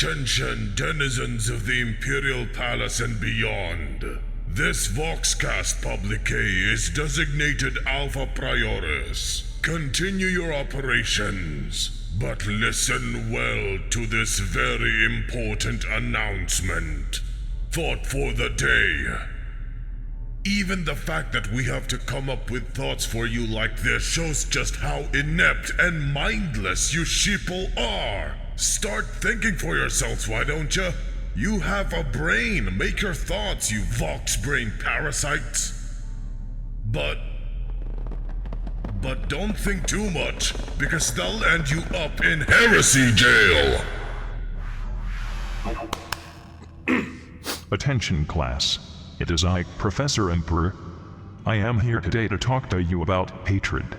Attention, denizens of the Imperial Palace and beyond. This Voxcast publique is designated Alpha Prioris. Continue your operations, but listen well to this very important announcement. Thought for the day. Even the fact that we have to come up with thoughts for you like this shows just how inept and mindless you sheeple are. Start thinking for yourselves, why don't you? You have a brain. Make your thoughts, you Vox brain parasites. But don't think too much, because they'll end you up in heresy jail. Attention class. It is I, Professor Emperor. I am here today to talk to you about hatred.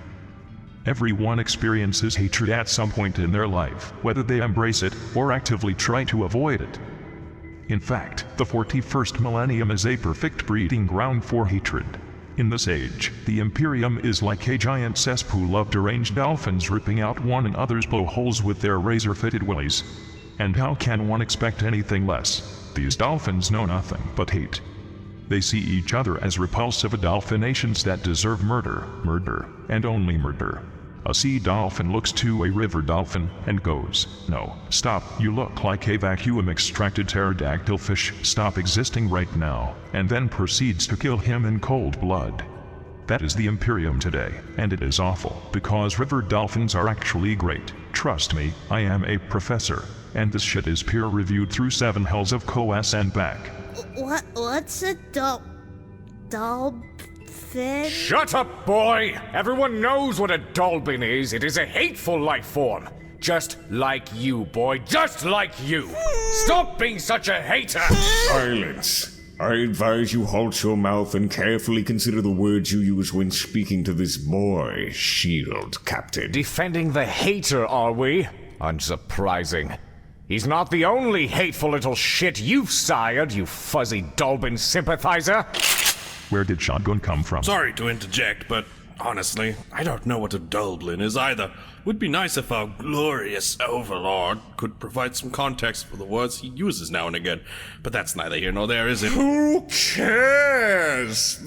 Everyone experiences hatred at some point in their life, whether they embrace it or actively try to avoid it. In fact, the 41st millennium is a perfect breeding ground for hatred. In this age, the Imperium is like a giant cesspool of deranged dolphins ripping out one another's blowholes with their razor-fitted willies. And how can one expect anything less? These dolphins know nothing but hate. They see each other as repulsive dolphinations that deserve murder, and only murder. A sea dolphin looks to a river dolphin and goes, "No, stop, you look like a vacuum-extracted pterodactyl fish, stop existing right now," and then proceeds to kill him in cold blood. That is the Imperium today, and it is awful, because river dolphins are actually great. Trust me, I am a professor, and this shit is peer-reviewed through 7 hells of COAS and back. What's a dolphin? Shut up, boy! Everyone knows what a dolphin is. It is a hateful life form. Just like you, boy. Just like you. Stop being such a hater! Silence. I advise you halt your mouth and carefully consider the words you use when speaking to this boy, Shield Captain. Defending the hater, are we? Unsurprising. He's not the only hateful little shit you've sired, you fuzzy Dolbin sympathizer! Where did shotgun come from? Sorry to interject, but honestly, I don't know what a Dolblin is either. Would be nice if our glorious overlord could provide some context for the words he uses now and again, but that's neither here nor there, is it? Who cares?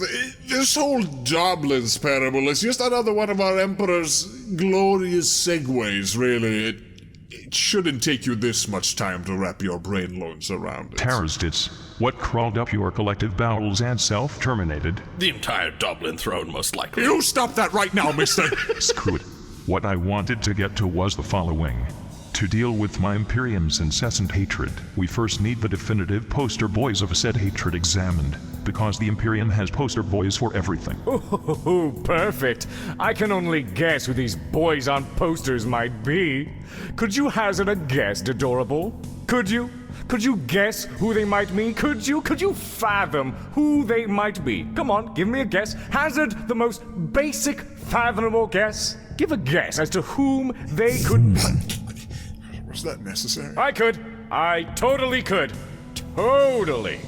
This whole Doblins parable is just another one of our Emperor's glorious segues, really. It shouldn't take you this much time to wrap your brain loads around it. Karstodes, what crawled up your collective bowels and self-terminated? The entire Dublin throne, most likely. You stop that right now, mister! Screw it. What I wanted to get to was the following. To deal with my Imperium's incessant hatred, we first need the definitive poster boys of said hatred examined, because the Imperium has poster boys for everything. Ooh, perfect. I can only guess who these boys on posters might be. Could you hazard a guess, Adorable? Could you? Could you guess who they might be? Could you fathom who they might be? Come on, give me a guess. Hazard the most basic, fathomable guess. Give a guess as to whom they could be. Was that necessary? I could. I totally could. Totally.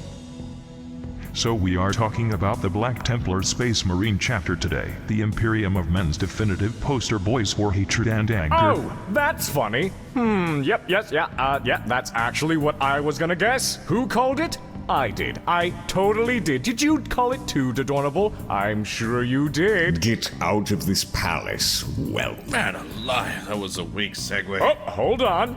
So we are talking about the Black Templar Space Marine chapter today, the Imperium of Men's definitive poster boys for hatred and anger. Oh, that's funny. Yeah, that's actually what I was gonna guess. Who called it? I did. I totally did. Did you call it too, Adorable? I'm sure you did. Get out of this palace, well. Man alive, that was a weak segue. Oh, hold on.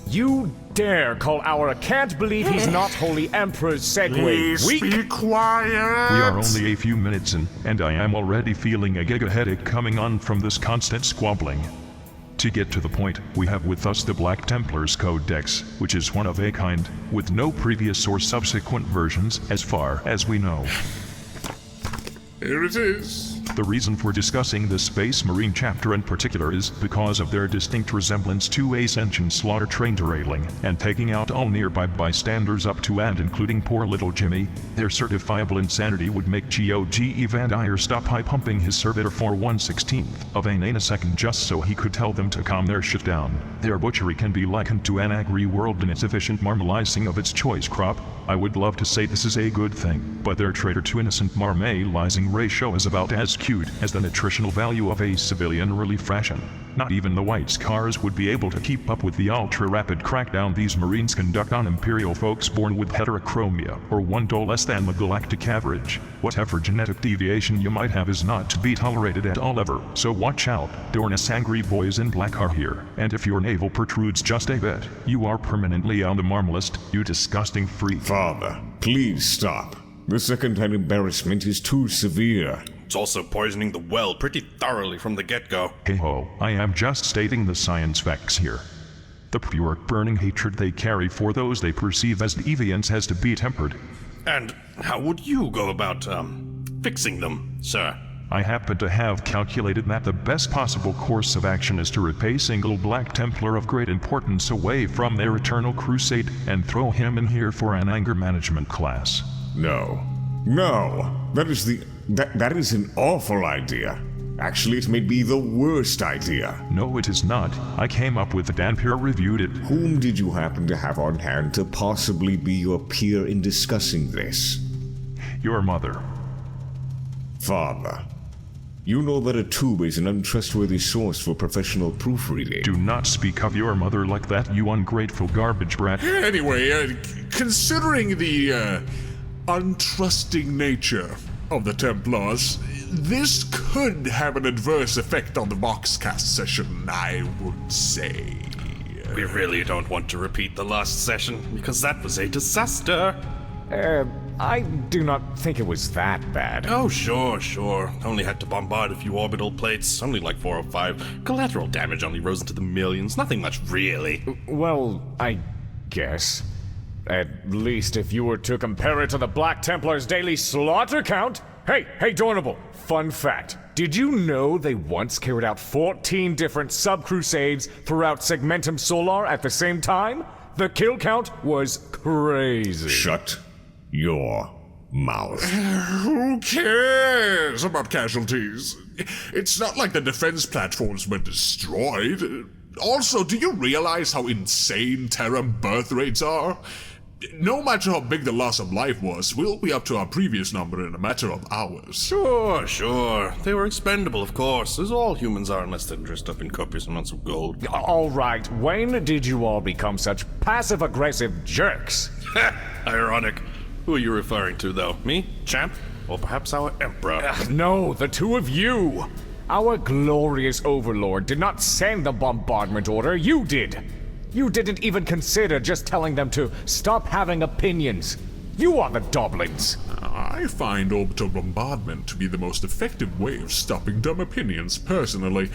You dare call our can't believe he's not holy emperor's segue weak? Be quiet! We are only a few minutes in, and I am already feeling a giga headache coming on from this constant squabbling. To get to the point, we have with us the Black Templars Codex, which is one of a kind, with no previous or subsequent versions as far as we know. Here it is. The reason for discussing this Space Marine chapter in particular is because of their distinct resemblance to a sentient slaughter train derailing and taking out all nearby bystanders up to and including poor little Jimmy. Their certifiable insanity would make GOG Evandir stop high pumping his servitor for 1/16th of a nanosecond just so he could tell them to calm their shit down. Their butchery can be likened to an agri-world in its efficient marmalizing of its choice crop. I would love to say this is a good thing, but their traitor to innocent marmalizing ratio is about as cute as the nutritional value of a civilian relief ration. Not even the white scars would be able to keep up with the ultra-rapid crackdown these Marines conduct on Imperial folks born with heterochromia, or 1 less than the galactic average. Whatever genetic deviation you might have is not to be tolerated at all ever, so watch out. Dorn's angry boys in black are here, and if your navel protrudes just a bit, you are permanently on the marm list, you disgusting freak. Father, please stop. The second-hand embarrassment is too severe. It's also poisoning the well pretty thoroughly from the get-go. Hey ho, I am just stating the science facts here. The pure burning hatred they carry for those they perceive as deviants has to be tempered. And how would you go about, fixing them, sir? I happen to have calculated that the best possible course of action is to rip a single Black Templar of great importance away from their Eternal Crusade and throw him in here for an anger management class. No. That is an awful idea. Actually, it may be the worst idea. No, it is not. I came up with it and peer-reviewed it. Whom did you happen to have on hand to possibly be your peer in discussing this? Your mother. Father, you know that a tube is an untrustworthy source for professional proofreading. Do not speak of your mother like that, you ungrateful garbage brat. Anyway, considering the untrusting nature of the Templars, this could have an adverse effect on the Voxcast session, I would say. We really don't want to repeat the last session, because that was a disaster. I do not think it was that bad. Oh, sure. Only had to bombard a few orbital plates, only like 4 or 5. Collateral damage only rose into the millions, nothing much really. Well, I guess. At least if you were to compare it to the Black Templars' daily slaughter count. Hey, Dornable, fun fact. Did you know they once carried out 14 different sub-crusades throughout Segmentum Solar at the same time? The kill count was crazy. Shut your mouth. Who cares about casualties? It's not like the defense platforms were destroyed. Also, do you realize how insane Terran birth rates are? No matter how big the loss of life was, we'll be up to our previous number in a matter of hours. Sure. They were expendable, of course, as all humans are unless they're dressed up in copious amounts of gold. All right, when did you all become such passive-aggressive jerks? Ironic. Who are you referring to, though? Me? Champ? Or perhaps our Emperor? No, the two of you. Our glorious overlord did not send the bombardment order, you did. You didn't even consider just telling them to stop having opinions. You are the Doblins. I find orbital bombardment to be the most effective way of stopping dumb opinions, personally.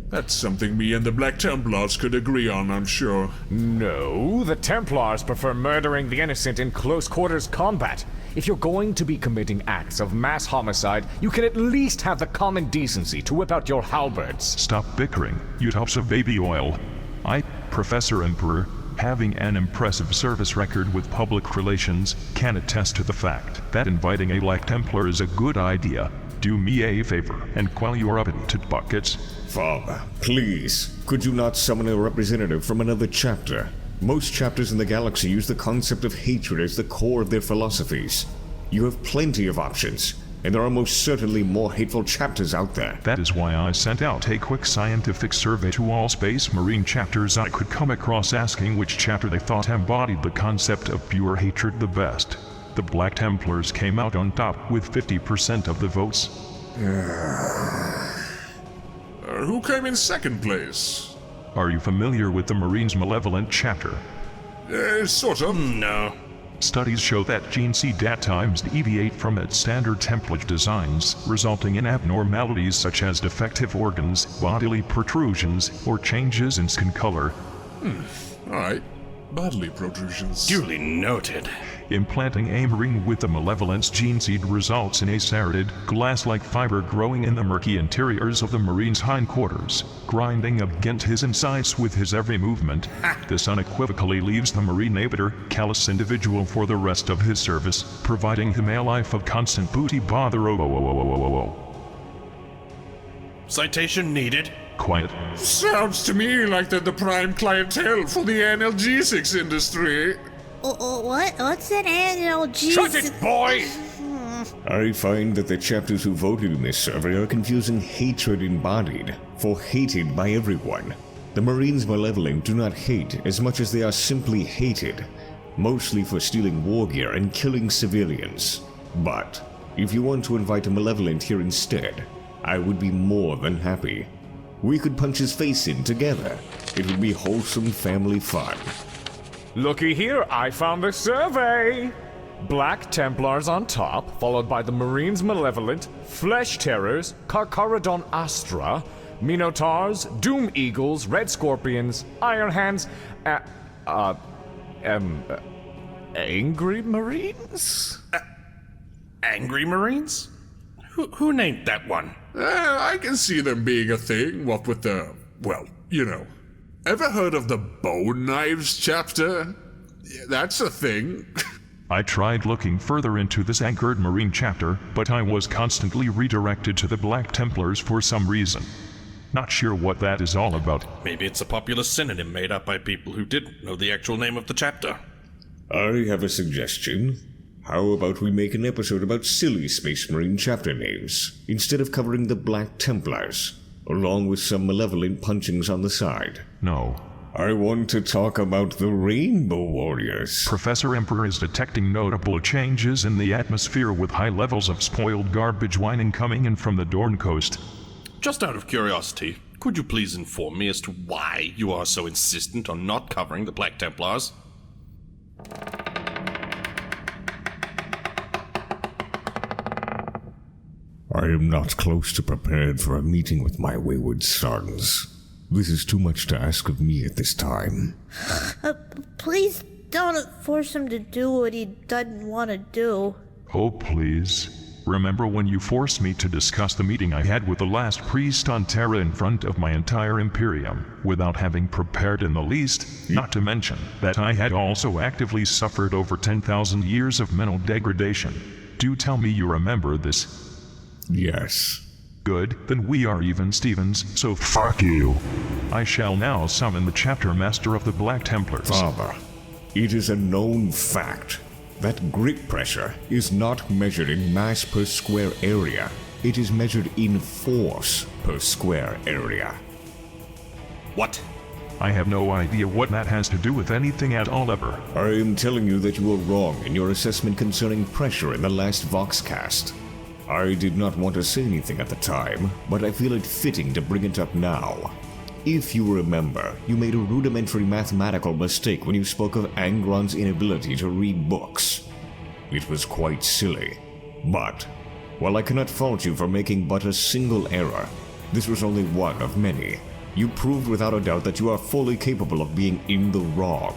That's something me and the Black Templars could agree on, I'm sure. No, the Templars prefer murdering the innocent in close quarters combat. If you're going to be committing acts of mass homicide, you can at least have the common decency to whip out your halberds. Stop bickering, you tubs of baby oil. I, Professor Emperor, having an impressive service record with public relations, can attest to the fact that inviting a Black Templar is a good idea. Do me a favor, and while you are up into buckets... Father, please, could you not summon a representative from another chapter? Most chapters in the galaxy use the concept of hatred as the core of their philosophies. You have plenty of options, and there are most certainly more hateful chapters out there. That is why I sent out a quick scientific survey to all Space Marine chapters I could come across asking which chapter they thought embodied the concept of pure hatred the best. The Black Templars came out on top with 50% of the votes. Who came in second place? Are you familiar with the Marines' Malevolent chapter? Sort of. No. Studies show that Gene C dat times deviate from its standard template designs, resulting in abnormalities such as defective organs, bodily protrusions, or changes in skin color. Alright. Bodily protrusions. Duly noted. Implanting a Marine with the Malevolence gene seed results in a serrated, glass-like fiber growing in the murky interiors of the Marine's hindquarters, grinding against his insides with his every movement. This unequivocally leaves the Marine a bitter, callous individual for the rest of his service, providing him a life of constant booty bother. Citation needed. Quiet. Sounds to me like they're the prime clientele for the analgesics industry. What's an analgesic? Shut it, boy! I find that the chapters who voted in this survey are confusing hatred embodied for hated by everyone. The Marines Malevolent do not hate as much as they are simply hated, mostly for stealing war gear and killing civilians. But if you want to invite a Malevolent here instead, I would be more than happy. We could punch his face in together. It would be wholesome family fun. Looky here, I found the survey! Black Templars on top, followed by the Marines Malevolent, Flesh Terrors, Carcharodon Astra, Minotaurs, Doom Eagles, Red Scorpions, Iron Hands, Angry Marines? Angry Marines? Who named that one? I can see them being a thing, what with the, well, you know. Ever heard of the Bone Knives chapter? Yeah, that's a thing. I tried looking further into this anchored Marine chapter, but I was constantly redirected to the Black Templars for some reason. Not sure what that is all about. Maybe it's a popular synonym made up by people who didn't know the actual name of the chapter. I have a suggestion. How about we make an episode about silly Space Marine chapter names, instead of covering the Black Templars, along with some malevolent punchings on the side? No. I want to talk about the Rainbow Warriors. Professor Emperor is detecting notable changes in the atmosphere with high levels of spoiled garbage whining coming in from the Dorn coast. Just out of curiosity, could you please inform me as to why you are so insistent on not covering the Black Templars? I am not close to prepared for a meeting with my wayward sons. This is too much to ask of me at this time. Please don't force him to do what he doesn't want to do. Oh, please. Remember when you forced me to discuss the meeting I had with the last priest on Terra in front of my entire Imperium, without having prepared in the least, not to mention that I had also actively suffered over 10,000 years of mental degradation. Do tell me you remember this. Yes. Good, then we are even Stevens, so fuck you. I shall now summon the chapter master of the Black Templars. Father, it is a known fact that grit pressure is not measured in mass per square area. It is measured in force per square area. What? I have no idea what that has to do with anything at all ever. I am telling you that you were wrong in your assessment concerning pressure in the last Voxcast. I did not want to say anything at the time, but I feel it fitting to bring it up now. If you remember, you made a rudimentary mathematical mistake when you spoke of Angron's inability to read books. It was quite silly. But, while I cannot fault you for making but a single error, this was only one of many. You proved without a doubt that you are fully capable of being in the wrong.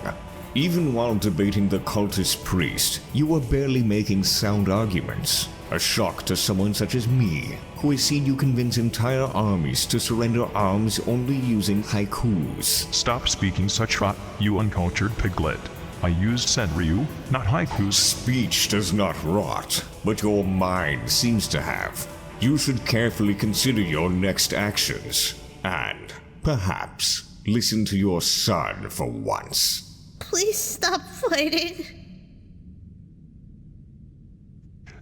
Even while debating the cultist priest, you were barely making sound arguments. A shock to someone such as me, who has seen you convince entire armies to surrender arms only using haikus. Stop speaking such rot, you uncultured piglet. I used senryu, not haikus. Speech does not rot, but your mind seems to have. You should carefully consider your next actions, and, perhaps, listen to your son for once. Please stop fighting.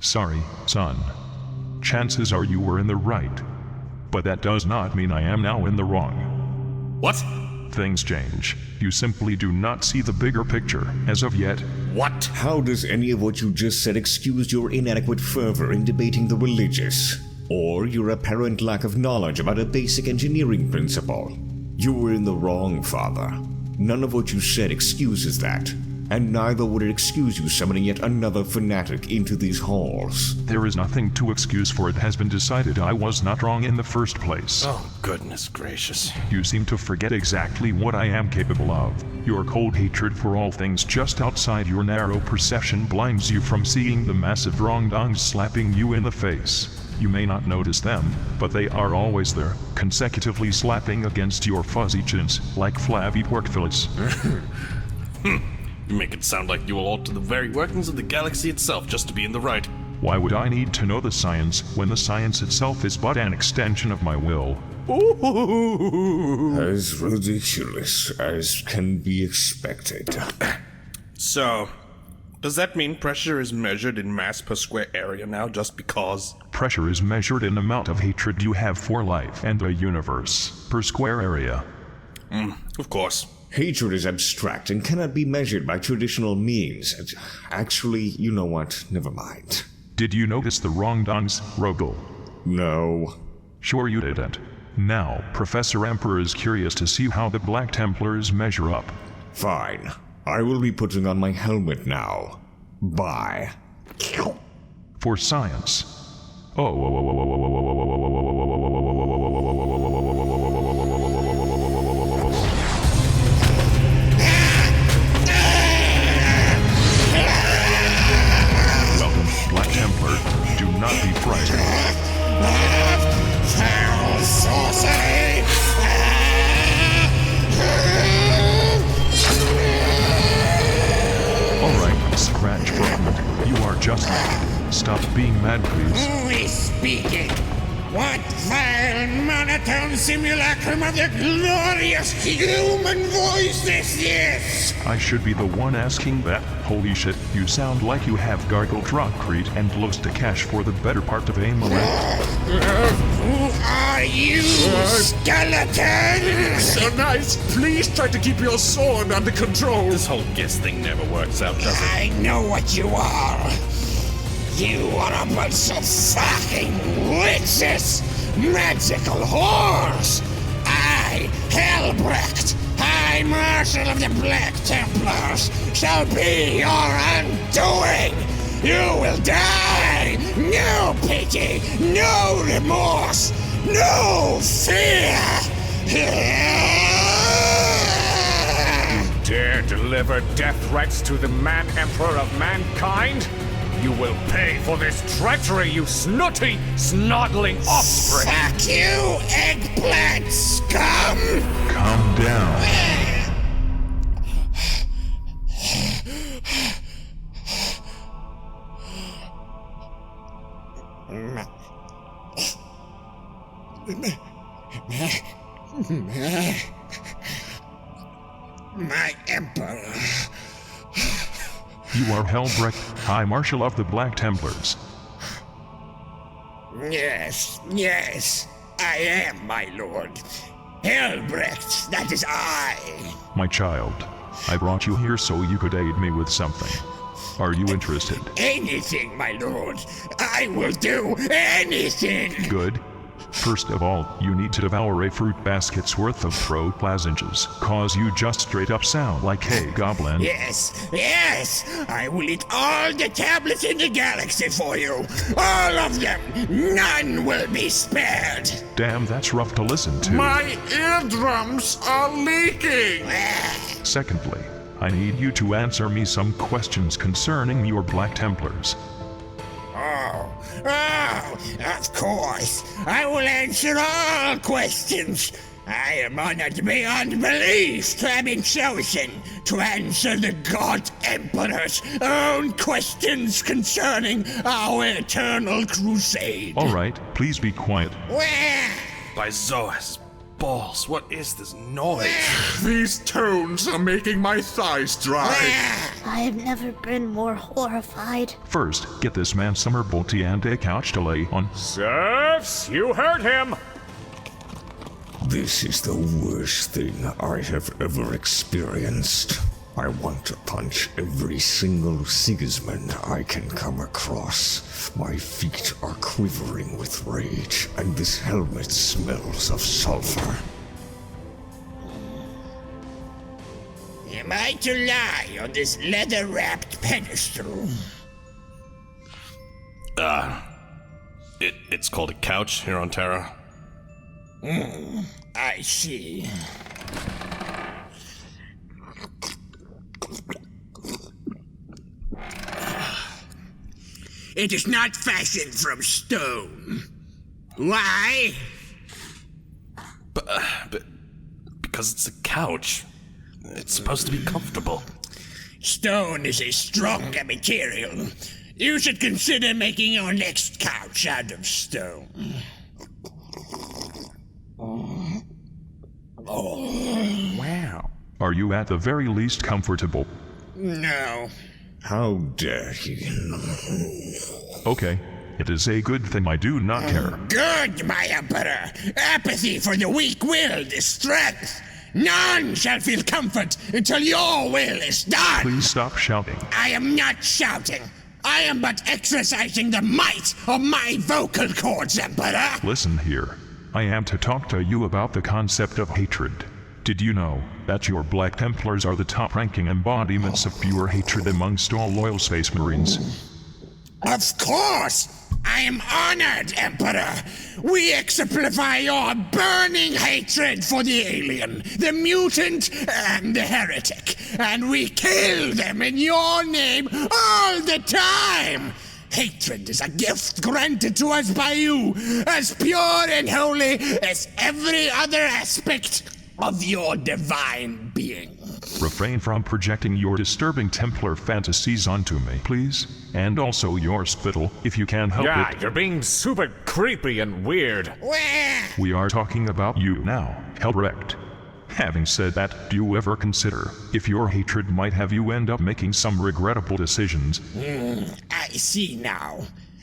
Sorry, son. Chances are you were in the right. But that does not mean I am now in the wrong. What? Things change. You simply do not see the bigger picture, as of yet. What? How does any of what you just said excuse your inadequate fervor in debating the religious? Or your apparent lack of knowledge about a basic engineering principle? You were in the wrong, Father. None of what you said excuses that. And neither would it excuse you summoning yet another fanatic into these halls. There is nothing to excuse, for it has been decided I was not wrong in the first place. Oh, goodness gracious. You seem to forget exactly what I am capable of. Your cold hatred for all things just outside your narrow perception blinds you from seeing the massive wrongdoings slapping you in the face. You may not notice them, but they are always there, consecutively slapping against your fuzzy chins, like flabby pork fillets. You make it sound like you will alter the very workings of the galaxy itself just to be in the right. Why would I need to know the science, when the science itself is but an extension of my will? Ooh. As ridiculous as can be expected. So, Does that mean pressure is measured in mass per square area now just because? Pressure is measured in amount of hatred you have for life and the universe per square area. Of course. Hatred is abstract and cannot be measured by traditional means. Actually, you know what? Never mind. Did you notice the wrong-dongs, Rogal? No. Sure you didn't. Now, Professor Emperor is curious to see how the Black Templars measure up. Fine. I will be putting on my helmet now. Bye. For science. Welcome, Black Templar. Do not be frightened. Foul sorcery! Alright, Scratch Frogman. You are just mad. Stop being mad, please. Who is speaking? What vile monotone simulacrum of the glorious human voice is this? I should be the one asking that. Holy shit, you sound like you have gargled Rockcrete and Cash for the better part of a millennium. Who are you, skeleton? So nice. Please try to keep your sword under control. This whole guess thing never works out, does it? I know what you are. You are a bunch of fucking witches! Magical whores! I, Helbrecht, High Marshal of the Black Templars, shall be your undoing! You will die! No pity! No remorse! No fear! Dare deliver death threats to the man-emperor of mankind? You will pay for this treachery, you snooty, snoddling offspring! Fuck you, eggplant scum! Calm down. My emperor. You are Helbrecht, High Marshal of the Black Templars. Yes, I am, my lord. Helbrecht, that is I. My child, I brought you here so you could aid me with something. Are you interested? Anything, my lord. I will do anything. Good. First of all, you need to devour a fruit basket's worth of protoplasmogens, cause you just straight up sound like a goblin. Yes, I will eat all the tablets in the galaxy for you. All of them. None will be spared. Damn, that's rough to listen to. My eardrums are leaking. Secondly, I need you to answer me some questions concerning your Black Templars. Oh, of course. I will answer all questions. I am honored beyond belief to have been chosen to answer the God Emperor's own questions concerning our Eternal Crusade. Alright, please be quiet. By Zoas, balls, what is this noise? These tones are making my thighs dry. I have never been more horrified. First, get this man summer bolty and a couch to lay on. Serfs, you heard him! This is the worst thing I have ever experienced. I want to punch every single Sigismund I can come across. My feet are quivering with rage, and this helmet smells of sulfur. Am I to lie on this leather-wrapped pedestal? It's called a couch here on Terra. I see. It is not fashioned from stone. Why? But because it's a couch. It's supposed to be comfortable. Stone is a stronger material. You should consider making your next couch out of stone. Wow. Are you at the very least comfortable? No. How dare you? Okay, it is a good thing I do not care. Good, my Emperor. Apathy for the weak-willed is strength. None shall feel comfort until your will is done. Please stop shouting. I am not shouting. I am but exercising the might of my vocal cords, Emperor. Listen here. I am to talk to you about the concept of hatred. Did you know that your Black Templars are the top-ranking embodiments of pure hatred amongst all loyal Space Marines? Of course! I am honored, Emperor! We exemplify your burning hatred for the alien, the mutant, and the heretic, and we kill them in your name all the time! Hatred is a gift granted to us by you, as pure and holy as every other aspect of your divine being. Refrain from projecting your disturbing Templar fantasies onto me, please. And also your spittle, if you can help Yeah, it. you're being super creepy and weird. We are talking about you now, Helbrecht. Having said that, do you ever consider if your hatred might have you end up making some regrettable decisions? I see now.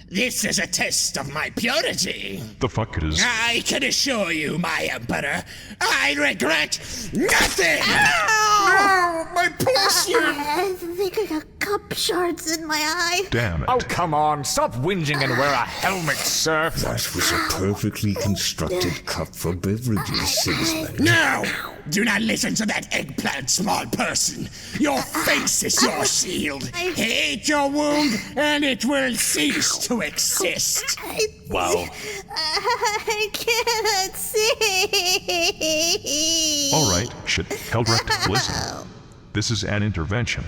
This is a test of my purity. The fuck it is? I can assure you, my Emperor, I regret nothing! Oh, my porcelain! I think I got cup shards in my eye. Damn it. Oh, come on. Stop whinging and wear a helmet, sir. That was a perfectly constructed cup for beverages, Salesman. No! Do not listen to that eggplant small person. Your face is your shield. Hate your wound, and it will cease to exist. Wow. I can't see. Alright, shit. Helbrecht, listen. This is an intervention.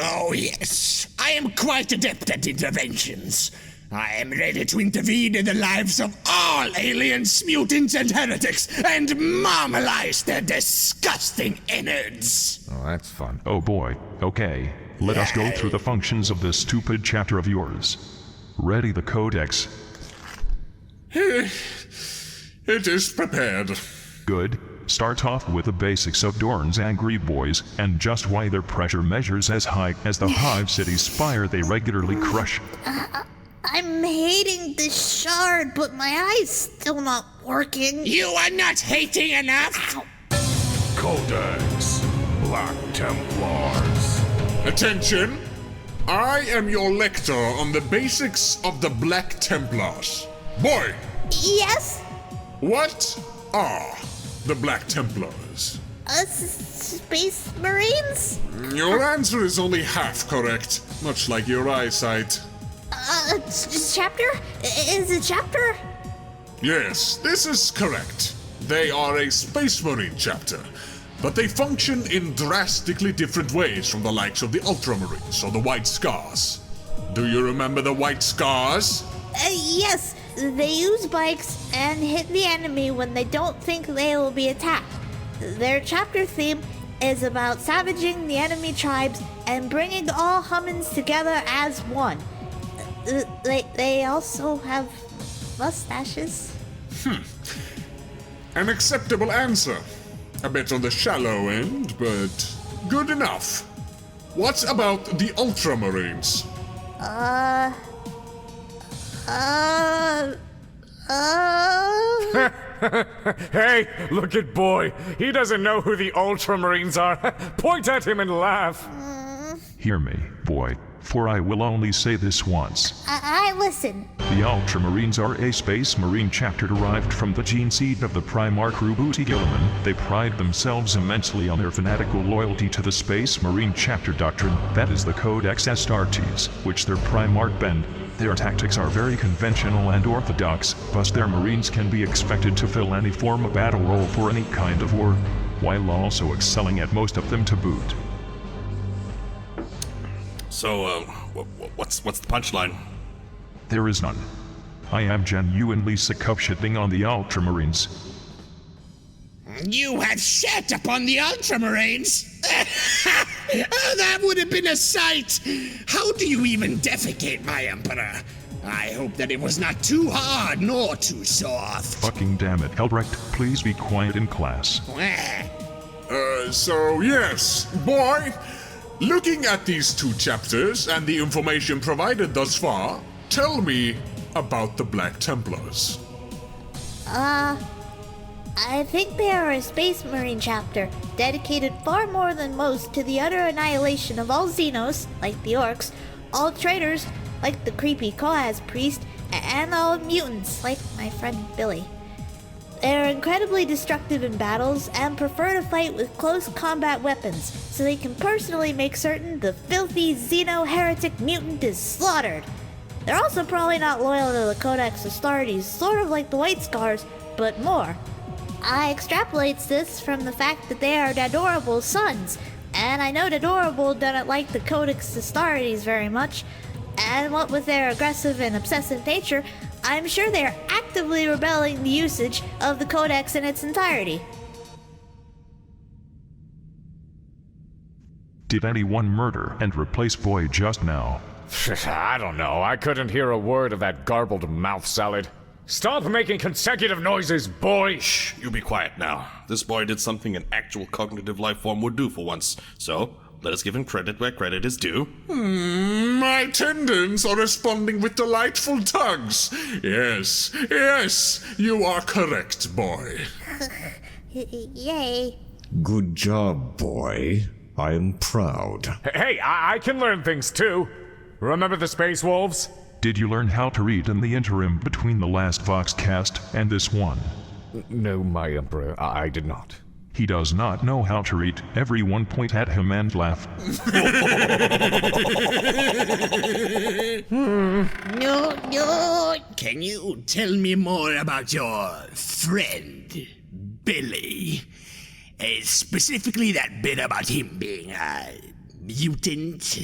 Oh, yes. I am quite adept at interventions. I am ready to intervene in the lives of all aliens, mutants, and heretics, and marmalize their disgusting innards. Oh, that's fun. Oh boy. Okay. Let us go through the functions of this stupid chapter of yours. Ready the codex. It is prepared. Good. Start off with the basics of Dorn's angry boys, and just why their pressure measures as high as the Hive City spire they regularly crush. I'm hating this shard, but my eye's still not working. You are not hating enough? Codex. Black Templars. Attention! I am your lector on the basics of the Black Templars. Boy, Yes? what are the Black Templars? Space Marines? Your answer is only half correct, much like your eyesight. Chapter? Is it chapter? Yes, this is correct. They are a Space Marine chapter, but they function in drastically different ways from the likes of the Ultramarines or the White Scars. Do you remember the White Scars? Yes. They use bikes and hit the enemy when they don't think they will be attacked. Their chapter theme is about savaging the enemy tribes and bringing all humans together as one. They also have mustaches. An acceptable answer. A bit on the shallow end, but good enough. What about the Ultramarines? Hey, look at boy. He doesn't know who the Ultramarines are. Point at him and laugh. Hear me, boy, for I will only say this once. I listen. The Ultramarines are a Space Marine chapter derived from the gene seed of the Primarch Gilliman. They pride themselves immensely on their fanatical loyalty to the Space Marine chapter doctrine, that is the Codex Astartes, which their Primarch bend. Their tactics are very conventional and orthodox, but their Marines can be expected to fill any form of battle role for any kind of war, while also excelling at most of them to boot. So, what's the punchline? There is none. I am genuinely sick of shitting on the Ultramarines. You have shat upon the Ultramarines? Oh, that would have been a sight! How do you even defecate, my Emperor? I hope that it was not too hard nor too soft. Fucking damn it, Helbrecht, please be quiet in class. So yes, boy, looking at these 2 chapters and the information provided thus far, tell me about the Black Templars. I think they are a Space Marine chapter, dedicated far more than most to the utter annihilation of all Xenos, like the Orcs, all traitors, like the creepy Koaz priest, and all mutants, like my friend Billy. They're incredibly destructive in battles and prefer to fight with close combat weapons, so they can personally make certain the filthy Xeno-heretic mutant is slaughtered. They're also probably not loyal to the Codex Astartes, sort of like the White Scars, but more. I extrapolates this from the fact that they are Dadorable's sons, and I know Dadorable doesn't like the Codex Astartes very much, and what with their aggressive and obsessive nature, I'm sure they are actively rebelling the usage of the Codex in its entirety. Did anyone murder and replace Boy just now? I don't know. I couldn't hear a word of that garbled mouth salad. Stop making consecutive noises, boy! Shh, you be quiet now. This boy did something an actual cognitive life form would do for once, so let us give him credit where credit is due. My tendons are responding with delightful tugs. Yes, you are correct, boy. Yay. Good job, boy. I am proud. Hey, I can learn things too. Remember the Space Wolves? Did you learn how to read in the interim between the last Voxcast and this one? No, my Emperor, I did not. He does not know how to read. Everyone point at him and laugh. No. Can you tell me more about your friend, Billy? Specifically that bit about him being a mutant?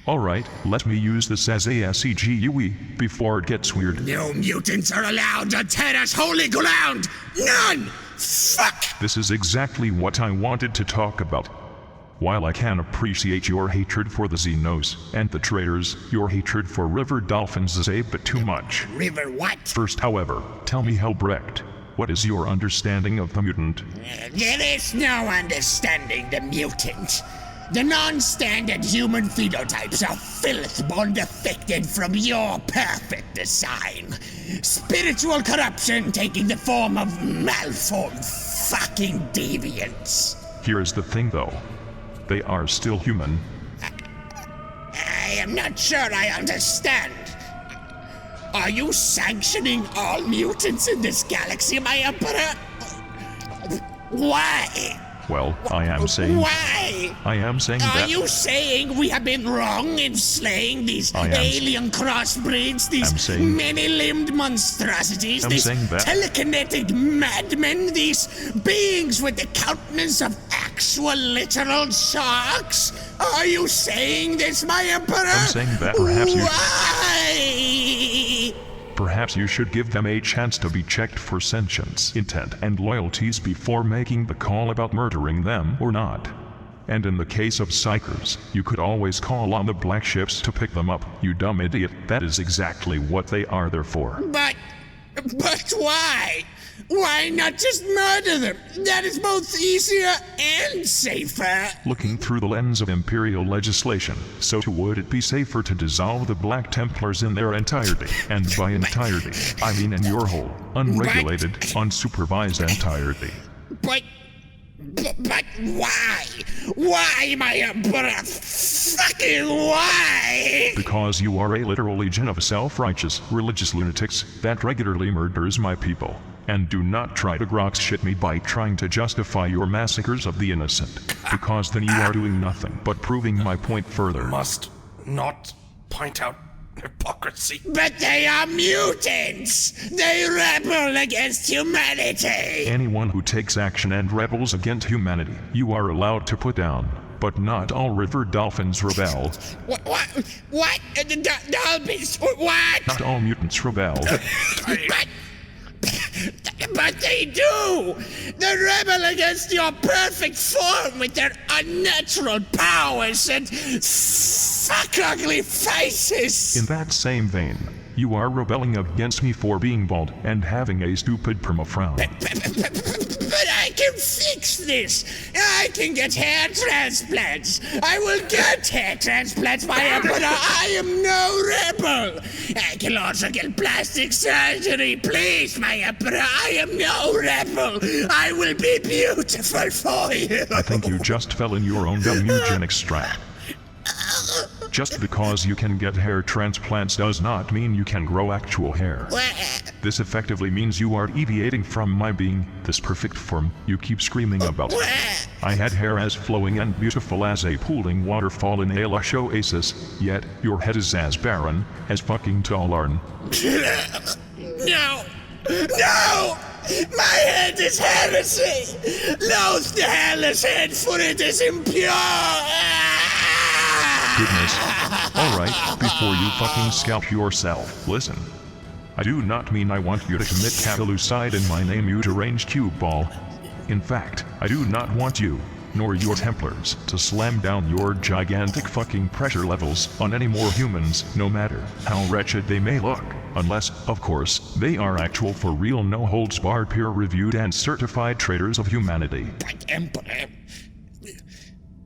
Alright, let me use this as a SEGUE before it gets weird. No mutants are allowed to tread us holy ground! None! Fuck! This is exactly what I wanted to talk about. While I can appreciate your hatred for the Xenos and the traitors, your hatred for river dolphins is a bit too much. River what? First, however, tell me, Helbrecht, what is your understanding of the mutant? There is no understanding the mutant. The non-standard human phenotypes are filth-born defected from your perfect design. Spiritual corruption taking the form of malformed fucking deviants. Here's the thing though. They are still human. I am not sure I understand. Are you sanctioning all mutants in this galaxy, my Emperor? Why? Well, I am saying... Why? I am saying Are that... you saying we have been wrong in slaying these alien crossbreeds, these many-limbed monstrosities, these telekinetic madmen, these beings with the countenance of actual literal sharks? Are you saying this, my Emperor? I'm saying that perhaps you... Why? Perhaps you should give them a chance to be checked for sentience, intent, and loyalties before making the call about murdering them or not. And in the case of psychers, you could always call on the black ships to pick them up, you dumb idiot. That is exactly what they are there for. But why? Why not just murder them? That is both easier and safer. Looking through the lens of Imperial legislation, so would it be safer to dissolve the Black Templars in their entirety? And by entirety, I mean in your whole, unregulated, unsupervised entirety. But why? Why, my Emperor? Fucking why? Because you are a literal legion of self-righteous, religious lunatics that regularly murders my people. And do not try to grok shit me by trying to justify your massacres of the innocent, because then you are doing nothing but proving my point further. Must not point out hypocrisy. But they are mutants! They rebel against humanity! Anyone who takes action and rebels against humanity, you are allowed to put down. But not all river dolphins rebel. What? Dolphins? What? Not all mutants rebel. But they do! They rebel against your perfect form with their unnatural powers and fuck ugly faces! In that same vein, you are rebelling against me for being bald and having a stupid perma-frown. But I can fix this. I can get hair transplants. I will get hair transplants, my Emperor. I am no rebel. I can also get plastic surgery. Please, my Emperor. I am no rebel. I will be beautiful for you. I think you just fell in your own dumb eugenics trap. Just because you can get hair transplants does not mean you can grow actual hair. This effectively means you are deviating from my being, this perfect form you keep screaming about. I had hair as flowing and beautiful as a pooling waterfall in a lush oasis, yet your head is as barren as fucking Dorn. No! No! My head is heresy! Loathe the hairless head, for it is impure! Goodness. Alright, before you fucking scalp yourself, listen. I do not mean I want you to commit catalucide in my name, you deranged cube ball. In fact, I do not want you, nor your Templars, to slam down your gigantic fucking pressure levels on any more humans, no matter how wretched they may look. Unless, of course, they are actual for real no-holds-barred peer-reviewed and certified traitors of humanity.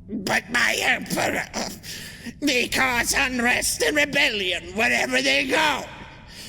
But my Emperor, they cause unrest and rebellion wherever they go.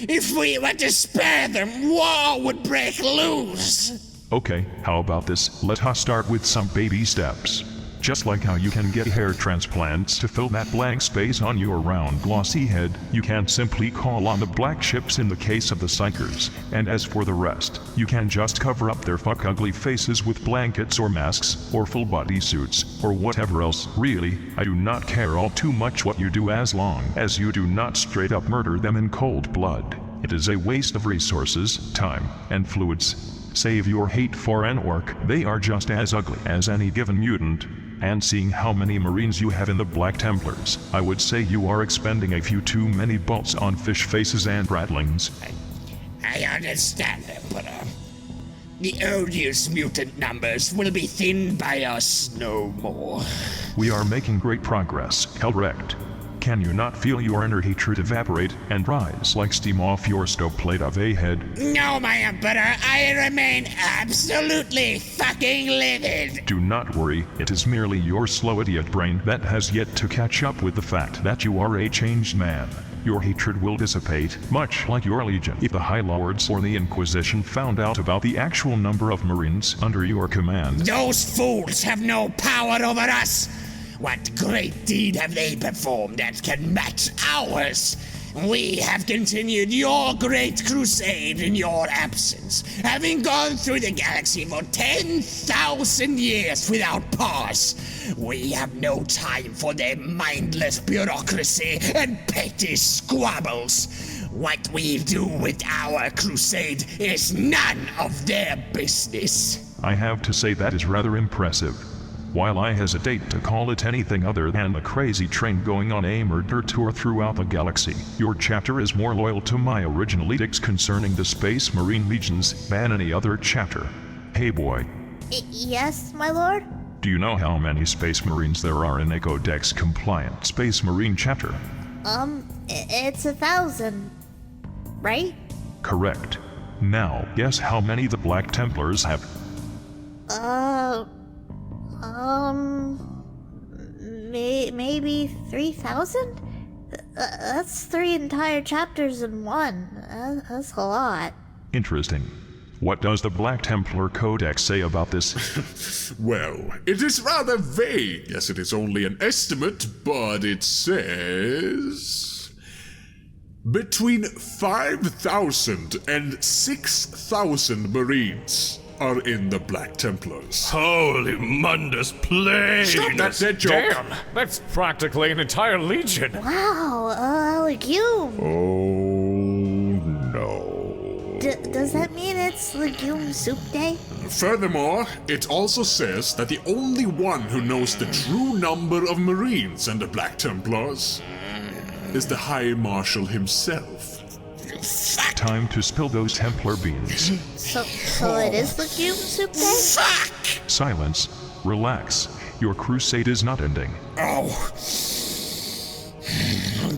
If we were to spare them, war would break loose. Okay, how about this? Let us start with some baby steps. Just like how you can get hair transplants to fill that blank space on your round glossy head, you can simply call on the black ships in the case of the Psychers. And as for the rest, you can just cover up their fuck ugly faces with blankets or masks, or full body suits, or whatever else. Really, I do not care all too much what you do as long as you do not straight up murder them in cold blood. It is a waste of resources, time, and fluids. Save your hate for an orc, they are just as ugly as any given mutant. And seeing how many Marines you have in the Black Templars, I would say you are expending a few too many bolts on fish faces and ratlings. I understand, Emperor. The odious mutant numbers will be thinned by us no more. We are making great progress, Helbrecht. Can you not feel your inner hatred evaporate and rise like steam off your stoveplate of a head? No, my Emperor, I remain absolutely fucking livid! Do not worry, it is merely your slow idiot brain that has yet to catch up with the fact that you are a changed man. Your hatred will dissipate, much like your legion, if the High Lords or the Inquisition found out about the actual number of Marines under your command. Those fools have no power over us! What great deed have they performed that can match ours? We have continued your great crusade in your absence, having gone through the galaxy for 10,000 years without pause. We have no time for their mindless bureaucracy and petty squabbles. What we do with our crusade is none of their business. I have to say that is rather impressive. While I hesitate to call it anything other than a crazy train going on a murder tour throughout the galaxy, your chapter is more loyal to my original edicts concerning the Space Marine Legions than any other chapter. Hey boy. Yes, my lord? Do you know how many Space Marines there are in a Codex-compliant Space Marine chapter? It's 1,000, right? Correct. Now, guess how many the Black Templars have? Maybe 3,000? That's 3 entire chapters in one. That's a lot. Interesting. What does the Black Templar Codex say about this? Well, it is rather vague, as it is only an estimate, but it says... between 5,000 and 6,000 Marines are in the Black Templars. Holy Mundus plagues! Stop that dead joke! Damn, that's practically an entire legion. Wow, legume. Oh no. Does that mean it's legume soup day? Furthermore, it also says that the only one who knows the true number of Marines in the Black Templars is the High Marshal himself. Time to spill those Templar beans. So it is legume soup day? Fuck! Silence. Relax. Your crusade is not ending. Oh.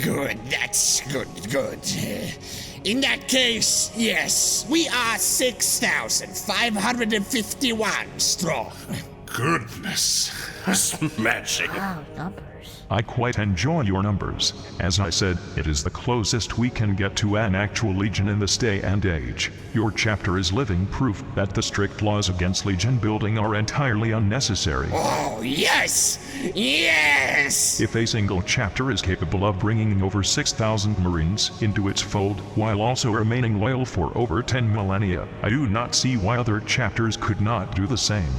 Good, that's good. In that case, yes, we are 6,551 strong. Goodness. Smashing. Wow, numbers. I quite enjoy your numbers. As I said, it is the closest we can get to an actual legion in this day and age. Your chapter is living proof that the strict laws against legion building are entirely unnecessary. Oh, yes! Yes! If a single chapter is capable of bringing over 6,000 Marines into its fold, while also remaining loyal for over 10 millennia, I do not see why other chapters could not do the same.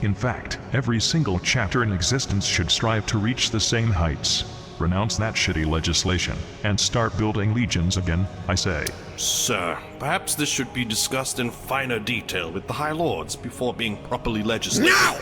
In fact, every single chapter in existence should strive to reach the same heights. Renounce that shitty legislation, and start building legions again, I say. Sir, perhaps this should be discussed in finer detail with the High Lords before being properly legislated. No!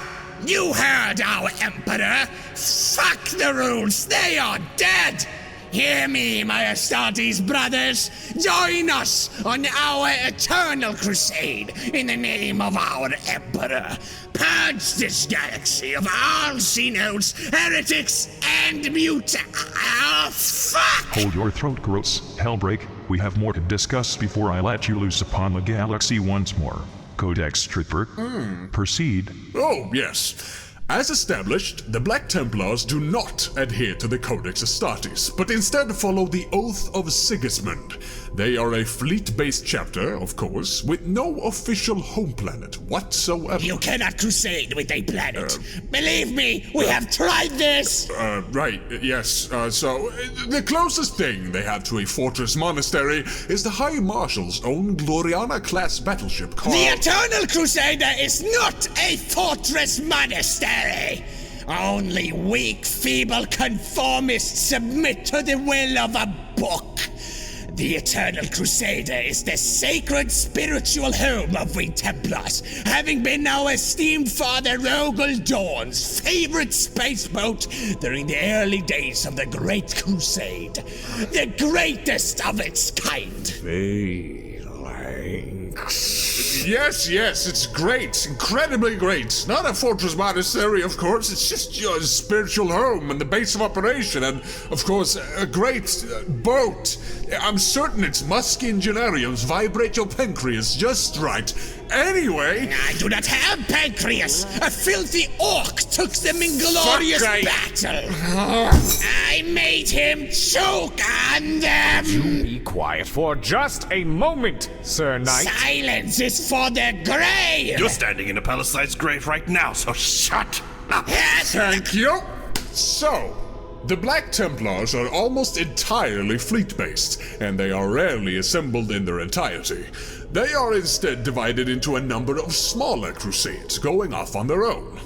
You heard our Emperor! Fuck the rules! They are dead! Hear me, my Astartes brothers! Join us on our Eternal Crusade in the name of our Emperor! Purge this galaxy of all Xenodes, heretics, and fuck! Hold your throat, Gross. Helbrecht, we have more to discuss before I let you loose upon the galaxy once more. Codex Trooper, proceed. Oh, yes. As established, the Black Templars do not adhere to the Codex Astartes, but instead follow the Oath of Sigismund. They are a fleet-based chapter, of course, with no official home planet whatsoever. You cannot crusade with a planet. Believe me, we have tried this! Right, yes. So, the closest thing they have to a fortress monastery is the High Marshal's own Gloriana-class battleship called... The Eternal Crusader is not a fortress monastery! Only weak, feeble conformists submit to the will of a book. The Eternal Crusader is the sacred spiritual home of we Templars, having been our esteemed father Rogal Dorn's favorite space boat during the early days of the Great Crusade. The greatest of its kind. Yes, it's great. Incredibly great. Not a fortress monastery, of course. It's just your spiritual home and the base of operation, and, of course, a great boat. I'm certain its musky engineeriums vibrate your pancreas just right. Anyway... I do not have pancreas. A filthy orc took them in glorious battle. I made him choke on them. You be quiet for just a moment, Sir Knight. Silence is for the grave. You're standing in a palisades grave right now, so shut up. Thank you. So, the Black Templars are almost entirely fleet-based, and they are rarely assembled in their entirety. They are instead divided into a number of smaller crusades, going off on their own.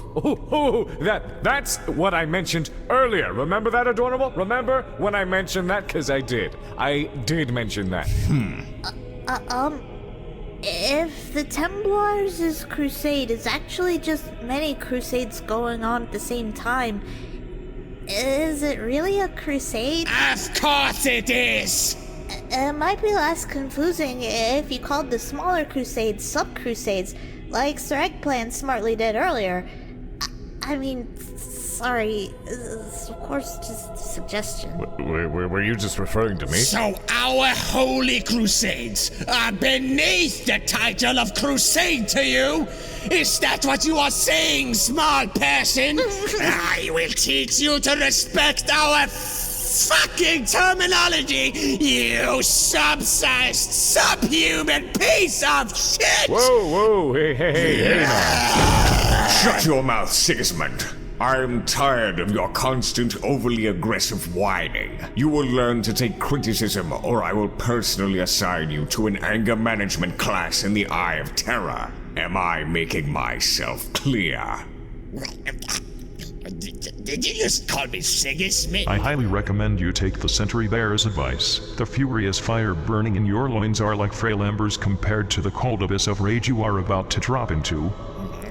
That's what I mentioned earlier. Remember that, Adorable? Remember when I mentioned that? Because I did. I did mention that. If the Templars' crusade is actually just many crusades going on at the same time, is it really a crusade? Of course it is! It might be less confusing if you called the smaller crusades sub-crusades, like Sir Eggplant smartly did earlier. I mean, sorry, of course, just a suggestion. Were you just referring to me? So our holy crusades are beneath the title of crusade to you? Is that what you are saying, small person? I will teach you to respect our fucking terminology, you subsized, subhuman piece of shit! Whoa, hey now. Shut your mouth, Sigismund. I'm tired of your constant, overly aggressive whining. You will learn to take criticism, or I will personally assign you to an anger management class in the Eye of Terror. Am I making myself clear? Did you just call me Sigismund? I highly recommend you take the Sentry Bear's advice. The furious fire burning in your loins are like frail embers compared to the cold abyss of rage you are about to drop into.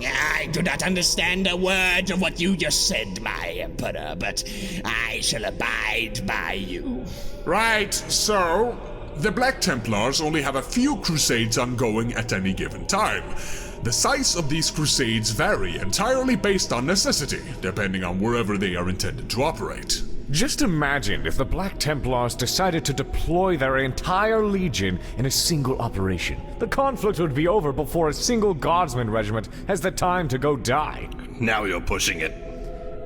I do not understand a word of what you just said, my Emperor, but I shall abide by you. Right, so... the Black Templars only have a few crusades ongoing at any given time. The size of these crusades vary entirely based on necessity, depending on wherever they are intended to operate. Just imagine if the Black Templars decided to deploy their entire legion in a single operation. The conflict would be over before a single guardsman regiment has the time to go die. Now you're pushing it.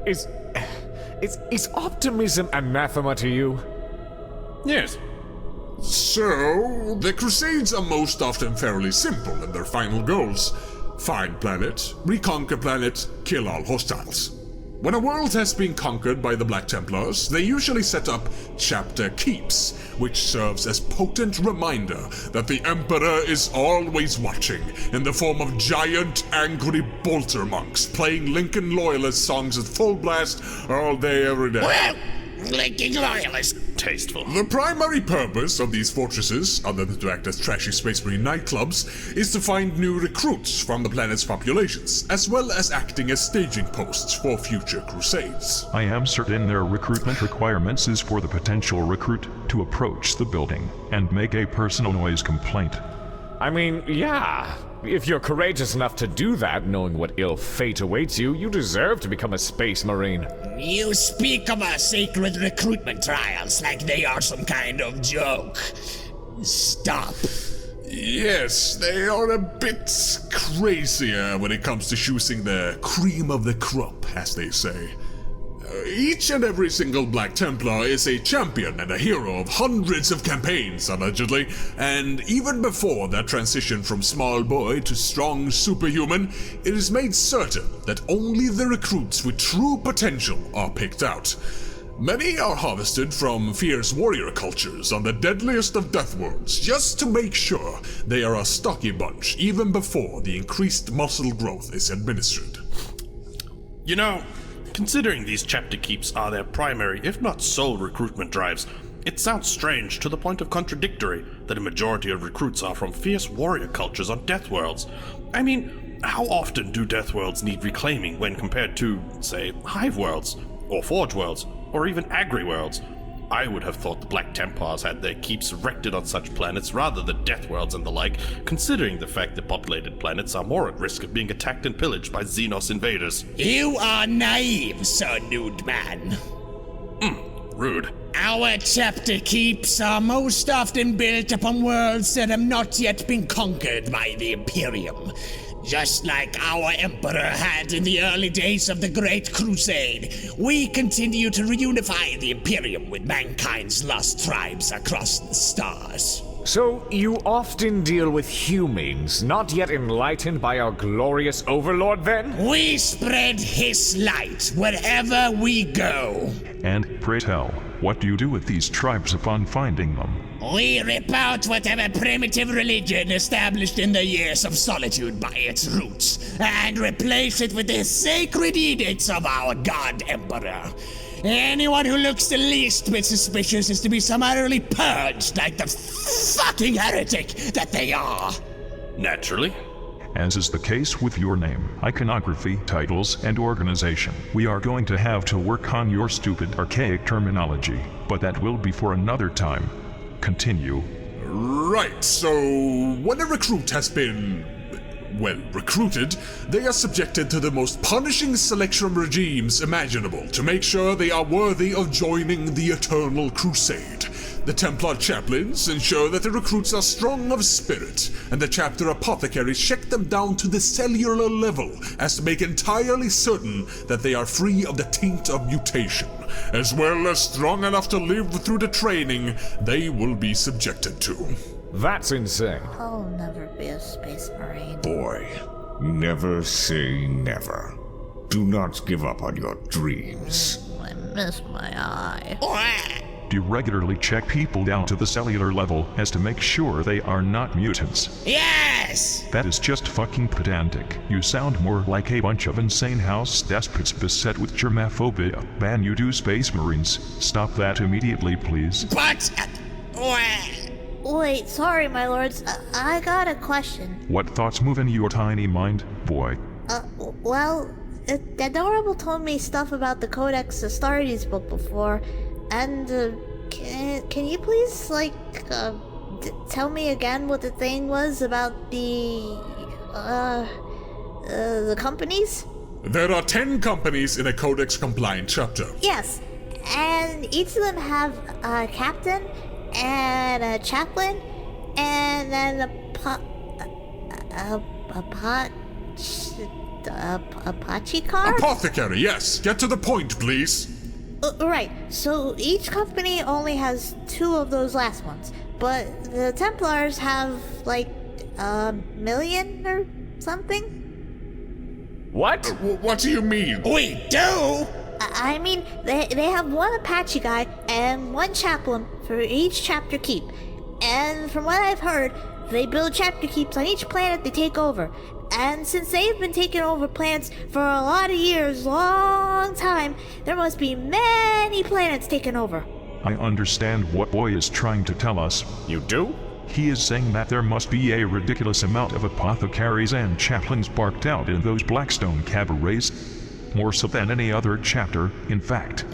Is optimism anathema to you? Yes. So, the crusades are most often fairly simple in their final goals. Find planet, reconquer planet, kill all hostiles. When a world has been conquered by the Black Templars, they usually set up chapter keeps, which serves as potent reminder that the Emperor is always watching, in the form of giant, angry bolter monks playing Lincoln Loyalist songs at full blast all day, every day. Well, Lincoln Loyalist. Tasteful. The primary purpose of these fortresses, other than to act as trashy Space Marine nightclubs, is to find new recruits from the planet's populations, as well as acting as staging posts for future crusades. I am certain their recruitment requirements is for the potential recruit to approach the building and make a personal noise complaint. I mean, yeah. If you're courageous enough to do that, knowing what ill fate awaits you, you deserve to become a Space Marine. You speak of our sacred recruitment trials like they are some kind of joke. Stop. Yes, they are a bit crazier when it comes to choosing the cream of the crop, as they say. Each and every single Black Templar is a champion and a hero of hundreds of campaigns, allegedly, and even before that transition from small boy to strong superhuman, it is made certain that only the recruits with true potential are picked out. Many are harvested from fierce warrior cultures on the deadliest of death worlds, just to make sure they are a stocky bunch even before the increased muscle growth is administered. You know, considering these chapter keeps are their primary, if not sole, recruitment drives, it sounds strange to the point of contradictory that a majority of recruits are from fierce warrior cultures on death worlds. I mean, how often do death worlds need reclaiming when compared to, say, hive worlds, or forge worlds, or even agri worlds? I would have thought the Black Templars had their keeps erected on such planets rather than death worlds and the like, considering the fact that populated planets are more at risk of being attacked and pillaged by Xenos invaders. You are naive, Sir Nude Man. Rude. Our chapter keeps are most often built upon worlds that have not yet been conquered by the Imperium. Just like our Emperor had in the early days of the Great Crusade, we continue to reunify the Imperium with mankind's lost tribes across the stars. So, you often deal with humans, not yet enlightened by our glorious overlord, then? We spread his light wherever we go. And pray tell, what do you do with these tribes upon finding them? We rip out whatever primitive religion established in the years of solitude by its roots, and replace it with the sacred edicts of our God Emperor. Anyone who looks the least bit suspicious is to be summarily purged like the fucking heretic that they are. Naturally. As is the case with your name, iconography, titles, and organization, we are going to have to work on your stupid archaic terminology, but that will be for another time. Continue. Right, so when a recruit has been, well, recruited, they are subjected to the most punishing selection regimes imaginable to make sure they are worthy of joining the Eternal Crusade. The Templar chaplains ensure that the recruits are strong of spirit, and the chapter apothecaries check them down to the cellular level as to make entirely certain that they are free of the taint of mutation, as well as strong enough to live through the training they will be subjected to. That's insane. I'll never be a Space Marine. Boy, never say never. Do not give up on your dreams. I miss my eye. Do you regularly check people down to the cellular level as to make sure they are not mutants? Yes! That is just fucking pedantic. You sound more like a bunch of insane house despots beset with germophobia. Man, you do, Space Marines. Stop that immediately, please. But... Wait, sorry, my lords. I got a question. What thoughts move in your tiny mind, boy? Well, the Adorable told me stuff about the Codex Astartes book before, and, can you please, tell me again what the thing was about the The companies? There are 10 companies in a Codex-compliant chapter. Yes, and each of them have a captain and a chaplain and then a Pachikar? Apothecary, yes. Get to the point, please. Right, so each company only has 2 of those last ones, but the Templars have like 1,000,000 or something? What? What do you mean? We do? I mean, they have 1 Apache guy and 1 chaplain for each chapter keep. And from what I've heard, they build chapter keeps on each planet they take over. And since they've been taking over planets for a lot of years, long time, there must be many planets taken over. I understand what Boy is trying to tell us. You do? He is saying that there must be a ridiculous amount of apothecaries and chaplains barked out in those Blackstone cabarets. More so than any other chapter, in fact.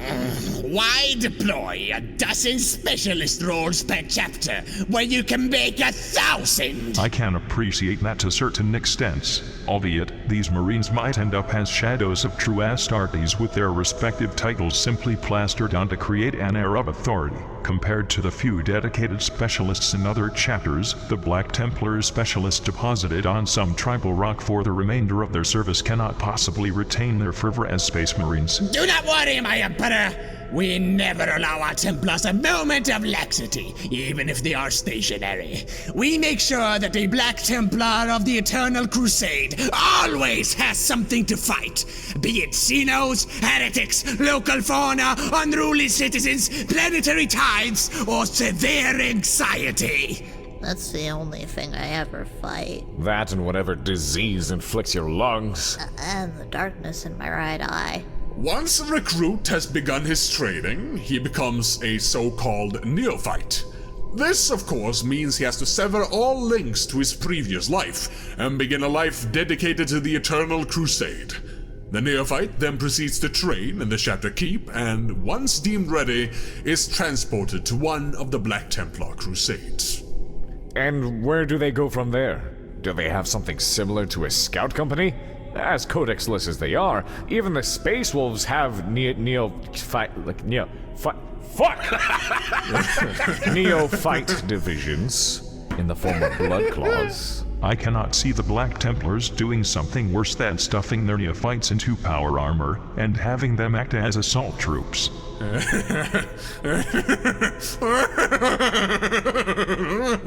Why deploy a dozen specialist roles per chapter when you can make 1,000? I can appreciate that to certain extents, albeit these Marines might end up as shadows of true Astartes with their respective titles simply plastered on to create an air of authority. Compared to the few dedicated specialists in other chapters, the Black Templars specialists deposited on some tribal rock for the remainder of their service cannot possibly retain their fervor as Space Marines. Do not worry, my Emperor. We never allow our Templars a moment of laxity, even if they are stationary. We make sure that a Black Templar of the Eternal Crusade always has something to fight. Be it Xenos, heretics, local fauna, unruly citizens, planetary tides, or severe anxiety. That's the only thing I ever fight. That and whatever disease inflicts your lungs. And the darkness in my right eye. Once a recruit has begun his training, he becomes a so-called neophyte. This, of course, means he has to sever all links to his previous life and begin a life dedicated to the Eternal Crusade. The neophyte then proceeds to train in the Chapter Keep and, once deemed ready, is transported to one of the Black Templar Crusades. And where do they go from there? Do they have something similar to a scout company? As codexless as they are, even the Space Wolves have neophyte divisions in the form of blood claws. I cannot see the Black Templars doing something worse than stuffing their neophytes into power armor and having them act as assault troops.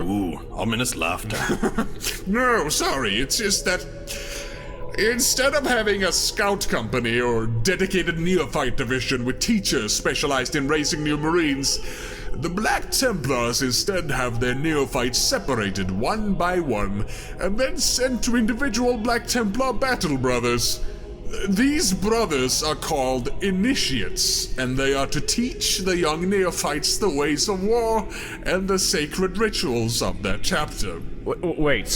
Ooh, ominous laughter. No, sorry, it's just that instead of having a scout company or dedicated neophyte division with teachers specialized in raising new Marines, the Black Templars instead have their neophytes separated one by one and then sent to individual Black Templar battle brothers. These brothers are called initiates, and they are to teach the young neophytes the ways of war and the sacred rituals of that chapter. Wait,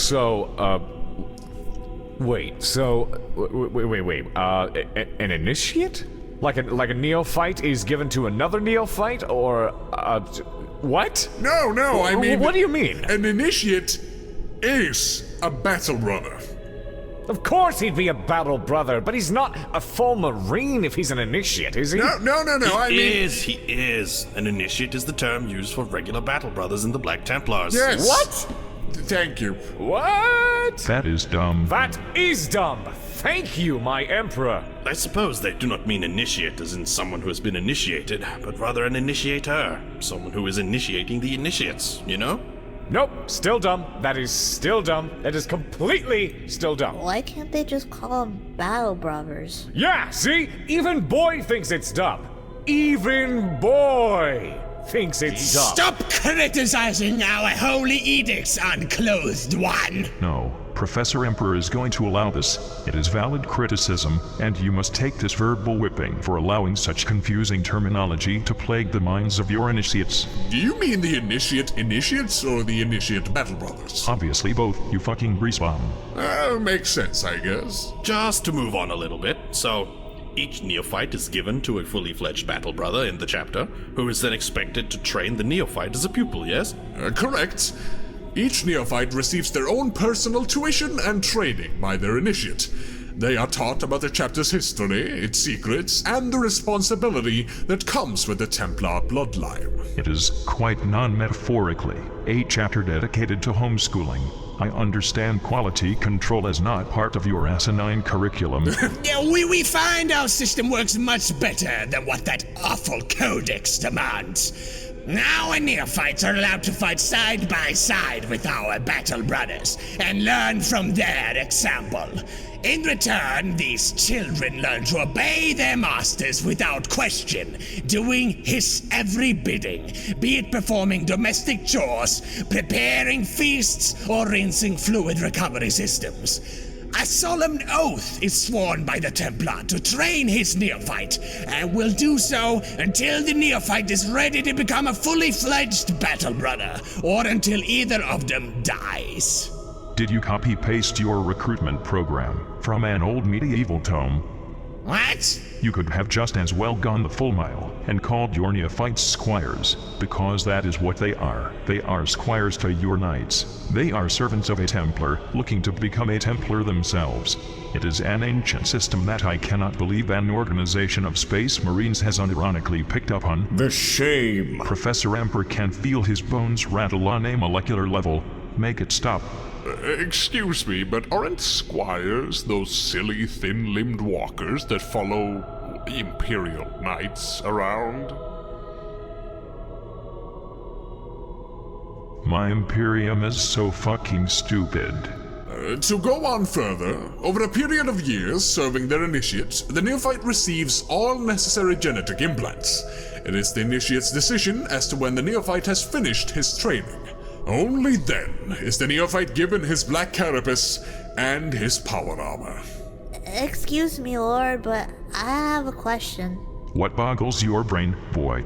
an initiate? Like a neophyte is given to another neophyte, or what? No, I mean... What do you mean? An initiate is a battle brother. Of course he'd be a battle brother, but he's not a full Marine if he's an initiate, is he? No, I mean... He is. An initiate is the term used for regular battle brothers in the Black Templars. Yes. What? Thank you. What? That is dumb. That is dumb. Thank you, my Emperor. I suppose they do not mean initiate as in someone who has been initiated, but rather an initiator. Someone who is initiating the initiates, you know? Nope, still dumb. That is still dumb. That is completely still dumb. Why can't they just call them battle brothers? Yeah, see? Even Boy thinks it's dumb. Even Boy thinks it's dumb. Stop criticizing our holy edicts, unclothed one! No, Professor Emperor is going to allow this. It is valid criticism, and you must take this verbal whipping for allowing such confusing terminology to plague the minds of your initiates. Do you mean the initiates or the initiate battle brothers? Obviously both, you fucking grease bomb. Makes sense, I guess. Just to move on a little bit, so each neophyte is given to a fully fledged battle brother in the chapter, who is then expected to train the neophyte as a pupil, yes? Correct. Each neophyte receives their own personal tuition and training by their initiate. They are taught about the chapter's history, its secrets, and the responsibility that comes with the Templar bloodline. It is quite non-metaphorically a chapter dedicated to homeschooling. I understand quality control is not part of your asinine curriculum. We find our system works much better than what that awful codex demands. Now our neophytes are allowed to fight side by side with our battle brothers and learn from their example. In return, these children learn to obey their masters without question, doing his every bidding, be it performing domestic chores, preparing feasts, or rinsing fluid recovery systems. A solemn oath is sworn by the Templar to train his neophyte, and will do so until the neophyte is ready to become a fully fledged battle brother, or until either of them dies. Did you copy-paste your recruitment program from an old medieval tome? What? You could have just as well gone the full mile and called your neophytes squires, because that is what they are. They are squires to your knights. They are servants of a Templar, looking to become a Templar themselves. It is an ancient system that I cannot believe an organization of space marines has unironically picked up on. The shame! Professor Emperor can feel his bones rattle on a molecular level. Make it stop. Excuse me, but aren't squires those silly, thin-limbed walkers that follow Imperial knights around? My Imperium is so fucking stupid. To go on further, over a period of years serving their initiate, the neophyte receives all necessary genetic implants. It is the initiate's decision as to when the neophyte has finished his training. Only then is the neophyte given his black carapace and his power armor. Excuse me, Lord, but I have a question. What boggles your brain, boy?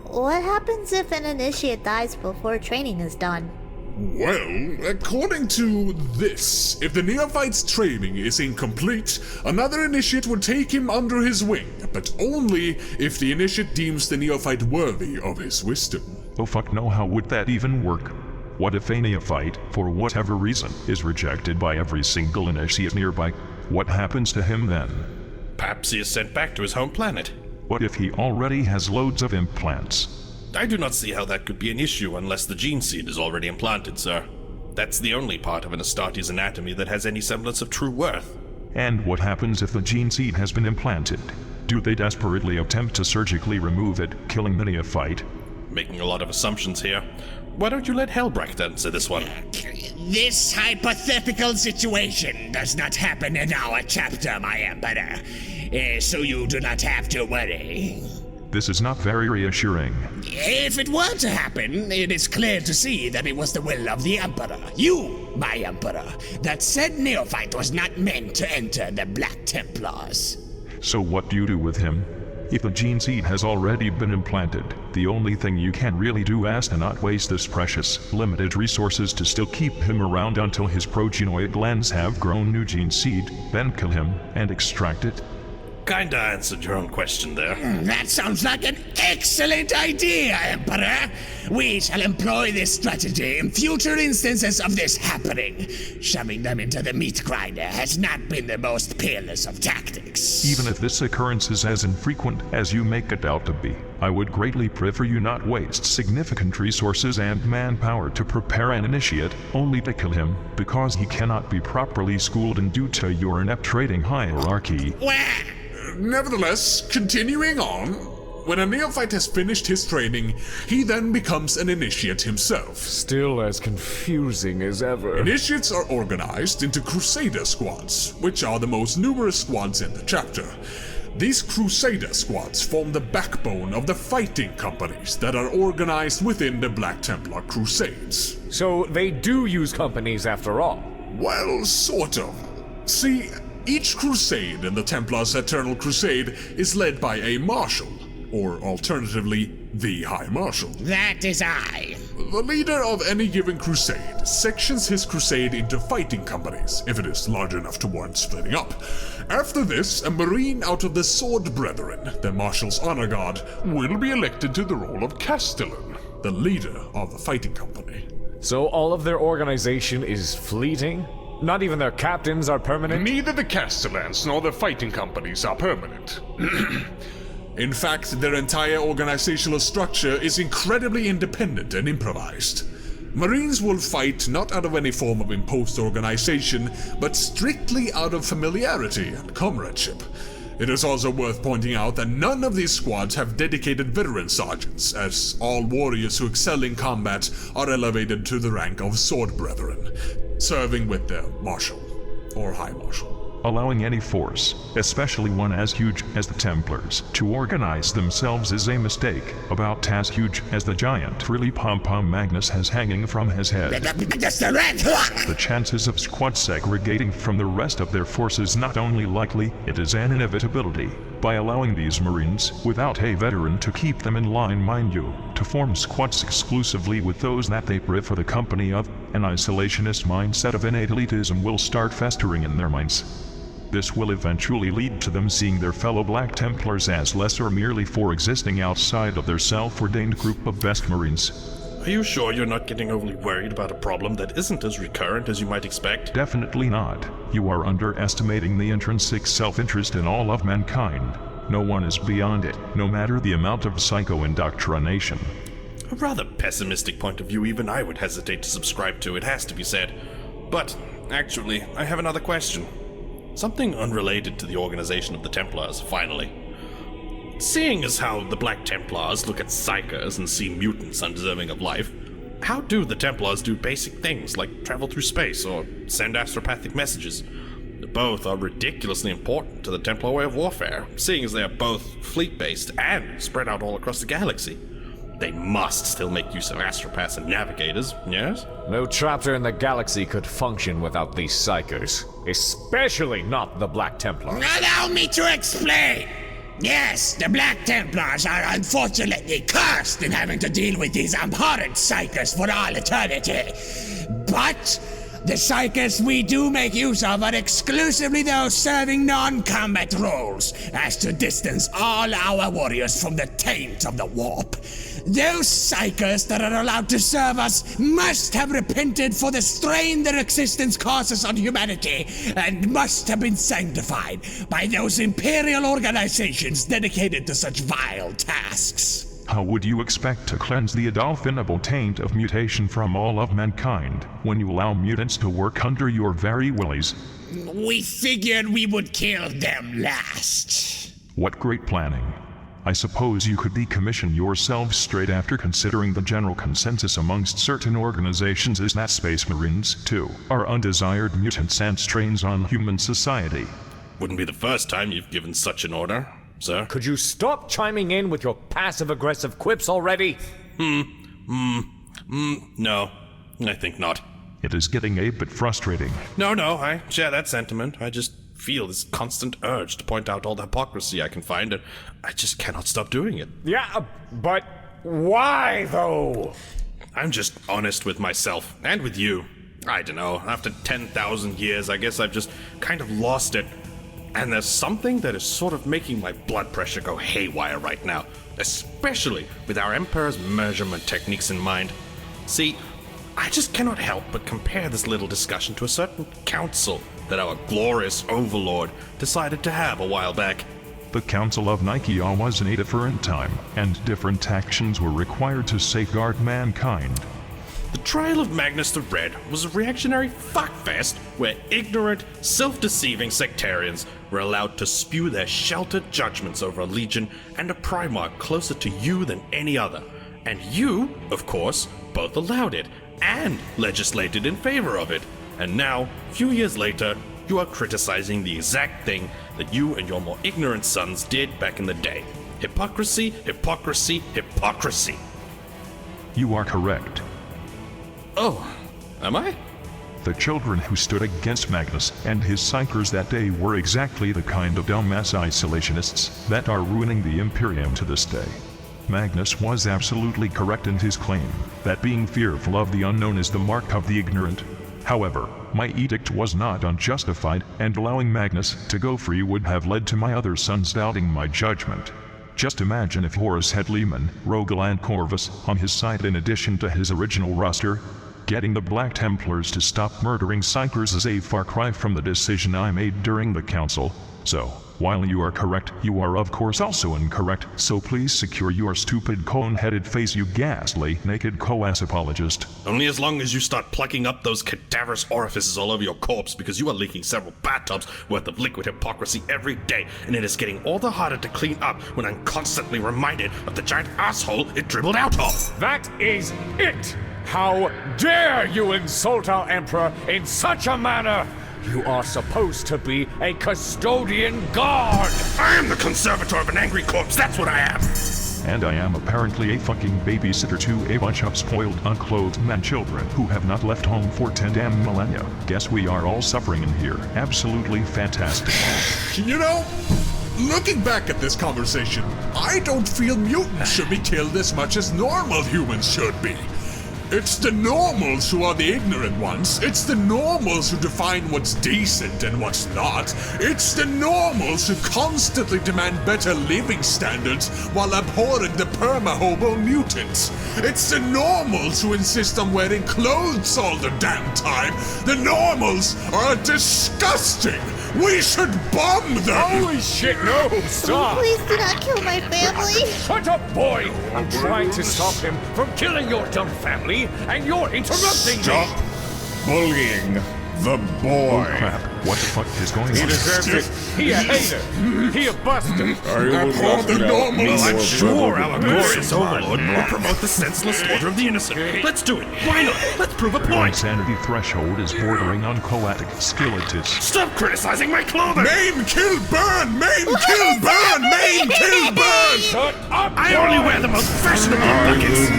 What happens if an initiate dies before training is done? Well, according to this, if the neophyte's training is incomplete, another initiate would take him under his wing, but only if the initiate deems the neophyte worthy of his wisdom. Oh fuck no, how would that even work? What if a neophyte, for whatever reason, is rejected by every single initiate nearby? What happens to him then? Perhaps he is sent back to his home planet. What if he already has loads of implants? I do not see how that could be an issue unless the gene seed is already implanted, sir. That's the only part of an Astarte's anatomy that has any semblance of true worth. And what happens if the gene seed has been implanted? Do they desperately attempt to surgically remove it, killing the neophyte? Making a lot of assumptions here. Why don't you let Helbrecht answer this one? This hypothetical situation does not happen in our chapter, my Emperor, so you do not have to worry. This is not very reassuring. If it were to happen, it is clear to see that it was the will of the Emperor, you, my Emperor, that said neophyte was not meant to enter the Black Templars. So what do you do with him? If the gene seed has already been implanted, the only thing you can really do is to not waste this precious, limited resources to still keep him around until his progenoid glands have grown new gene seed, then kill him and extract it. Kinda answered your own question there. That sounds like an excellent idea, Emperor. We shall employ this strategy in future instances of this happening. Shoving them into the meat grinder has not been the most peerless of tactics. Even if this occurrence is as infrequent as you make it out to be, I would greatly prefer you not waste significant resources and manpower to prepare an initiate, only to kill him, because he cannot be properly schooled and due to your inept trading hierarchy. Nevertheless, continuing on, when a neophyte has finished his training, he then becomes an initiate himself. Still as confusing as ever. Initiates are organized into Crusader squads, which are the most numerous squads in the chapter. These Crusader squads form the backbone of the fighting companies that are organized within the Black Templar Crusades. So they do use companies after all? Well, sort of. See, each crusade in the Templars' Eternal Crusade is led by a Marshal, or alternatively, the High Marshal. That is I. The leader of any given crusade sections his crusade into fighting companies, if it is large enough to warrant splitting up. After this, a Marine out of the Sword Brethren, the Marshal's honor guard, will be elected to the role of Castellan, the leader of the fighting company. So all of their organization is fleeting? Not even their captains are permanent? Neither the Castellans nor the fighting companies are permanent. In fact, their entire organizational structure is incredibly independent and improvised. Marines will fight not out of any form of imposed organization, but strictly out of familiarity and comradeship. It is also worth pointing out that none of these squads have dedicated veteran sergeants, as all warriors who excel in combat are elevated to the rank of sword brethren, serving with their Marshal or High Marshal. Allowing any force, especially one as huge as the Templars, to organize themselves is a mistake, about as huge as the giant really pom-pom Magnus has hanging from his head. The chances of squad segregating from the rest of their forces not only likely, it is an inevitability. By allowing these Marines, without a veteran to keep them in line, mind you, to form squads exclusively with those that they prefer the company of, an isolationist mindset of innate elitism will start festering in their minds. This will eventually lead to them seeing their fellow Black Templars as less or merely for existing outside of their self-ordained group of best Marines. Are you sure you're not getting overly worried about a problem that isn't as recurrent as you might expect? Definitely not. You are underestimating the intrinsic self-interest in all of mankind. No one is beyond it, no matter the amount of psycho-indoctrination. A rather pessimistic point of view even I would hesitate to subscribe to, it has to be said. But, actually, I have another question. Something unrelated to the organization of the Templars, finally. Seeing as how the Black Templars look at psychers and see mutants undeserving of life, how do the Templars do basic things like travel through space or send astropathic messages? Both are ridiculously important to the Templar way of warfare, seeing as they are both fleet-based and spread out all across the galaxy. They must still make use of astropaths and navigators, yes? No chapter in the galaxy could function without these psychers. Especially not the Black Templars. Allow me to explain! Yes, the Black Templars are unfortunately cursed in having to deal with these abhorrent psychers for all eternity. But the psychers we do make use of are exclusively those serving non-combat roles, as to distance all our warriors from the taint of the warp. Those psychers that are allowed to serve us must have repented for the strain their existence causes on humanity, and must have been sanctified by those imperial organizations dedicated to such vile tasks. How would you expect to cleanse the adolphinable taint of mutation from all of mankind, when you allow mutants to work under your very willies? We figured we would kill them last. What great planning. I suppose you could decommission yourselves straight after, considering the general consensus amongst certain organizations is that Space Marines, too, are undesired mutants and strains on human society. Wouldn't be the first time you've given such an order, sir. Could you stop chiming in with your passive-aggressive quips already? No, I think not. It is getting a bit frustrating. No, I share that sentiment. I just feel this constant urge to point out all the hypocrisy I can find, and I just cannot stop doing it. Yeah, but why, though? I'm just honest with myself, and with you. I don't know, after 10,000 years, I guess I've just kind of lost it. And there's something that is sort of making my blood pressure go haywire right now, especially with our Emperor's measurement techniques in mind. See, I just cannot help but compare this little discussion to a certain council that our glorious overlord decided to have a while back. The Council of Nicaea was in a different time, and different actions were required to safeguard mankind. The trial of Magnus the Red was a reactionary fuckfest where ignorant, self-deceiving sectarians were allowed to spew their sheltered judgments over a legion and a Primarch closer to you than any other. And you, of course, both allowed it and legislated in favor of it. And now, a few years later, you are criticizing the exact thing that you and your more ignorant sons did back in the day. Hypocrisy, hypocrisy, hypocrisy. You are correct. Oh, am I? The children who stood against Magnus and his psychers that day were exactly the kind of dumbass isolationists that are ruining the Imperium to this day. Magnus was absolutely correct in his claim that being fearful of the unknown is the mark of the ignorant. However, my edict was not unjustified, and allowing Magnus to go free would have led to my other sons doubting my judgment. Just imagine if Horus had Leman, Rogal and Corvus on his side in addition to his original roster. Getting the Black Templars to stop murdering Psychers is a far cry from the decision I made during the council. So, while you are correct, you are of course also incorrect, so please secure your stupid cone-headed face, you ghastly, naked co-ass apologist. Only as long as you start plugging up those cadaverous orifices all over your corpse, because you are leaking several bathtubs worth of liquid hypocrisy every day, and it is getting all the harder to clean up when I'm constantly reminded of the giant asshole it dribbled out of. That is it! How dare you insult our Emperor in such a manner! You are supposed to be a custodian guard! I am the conservator of an angry corpse, that's what I am! And I am apparently a fucking babysitter to a bunch of spoiled, unclothed men children who have not left home for 10 damn millennia. Guess we are all suffering in here. Absolutely fantastic. You know, looking back at this conversation, I don't feel mutants should be killed as much as normal humans should be. It's the normals who are the ignorant ones. It's the normals who define what's decent and what's not. It's the normals who constantly demand better living standards while abhorring the perma-hobo mutants. It's the normals who insist on wearing clothes all the damn time. The normals are disgusting. We should bomb them! Holy shit, no! Stop! Please do not kill my family. Shut up, boy! I'm trying to stop him from killing your dumb family, and you're interrupting Stop me! bullying the boy. Oh crap, what the fuck is going He on? deserves it. He a hater. He a buster. Abhor the normals. I'm sure our glorious overlord will promote the senseless slaughter of the innocent. Let's do it. Why not? Let's prove a Your point. insanity threshold is bordering on coatic skeletus. Stop criticizing my clothing. Maim, kill, burn! Maim, kill, burn! Maim, kill, burn! Shut up, I only wear the most fashionable buckets.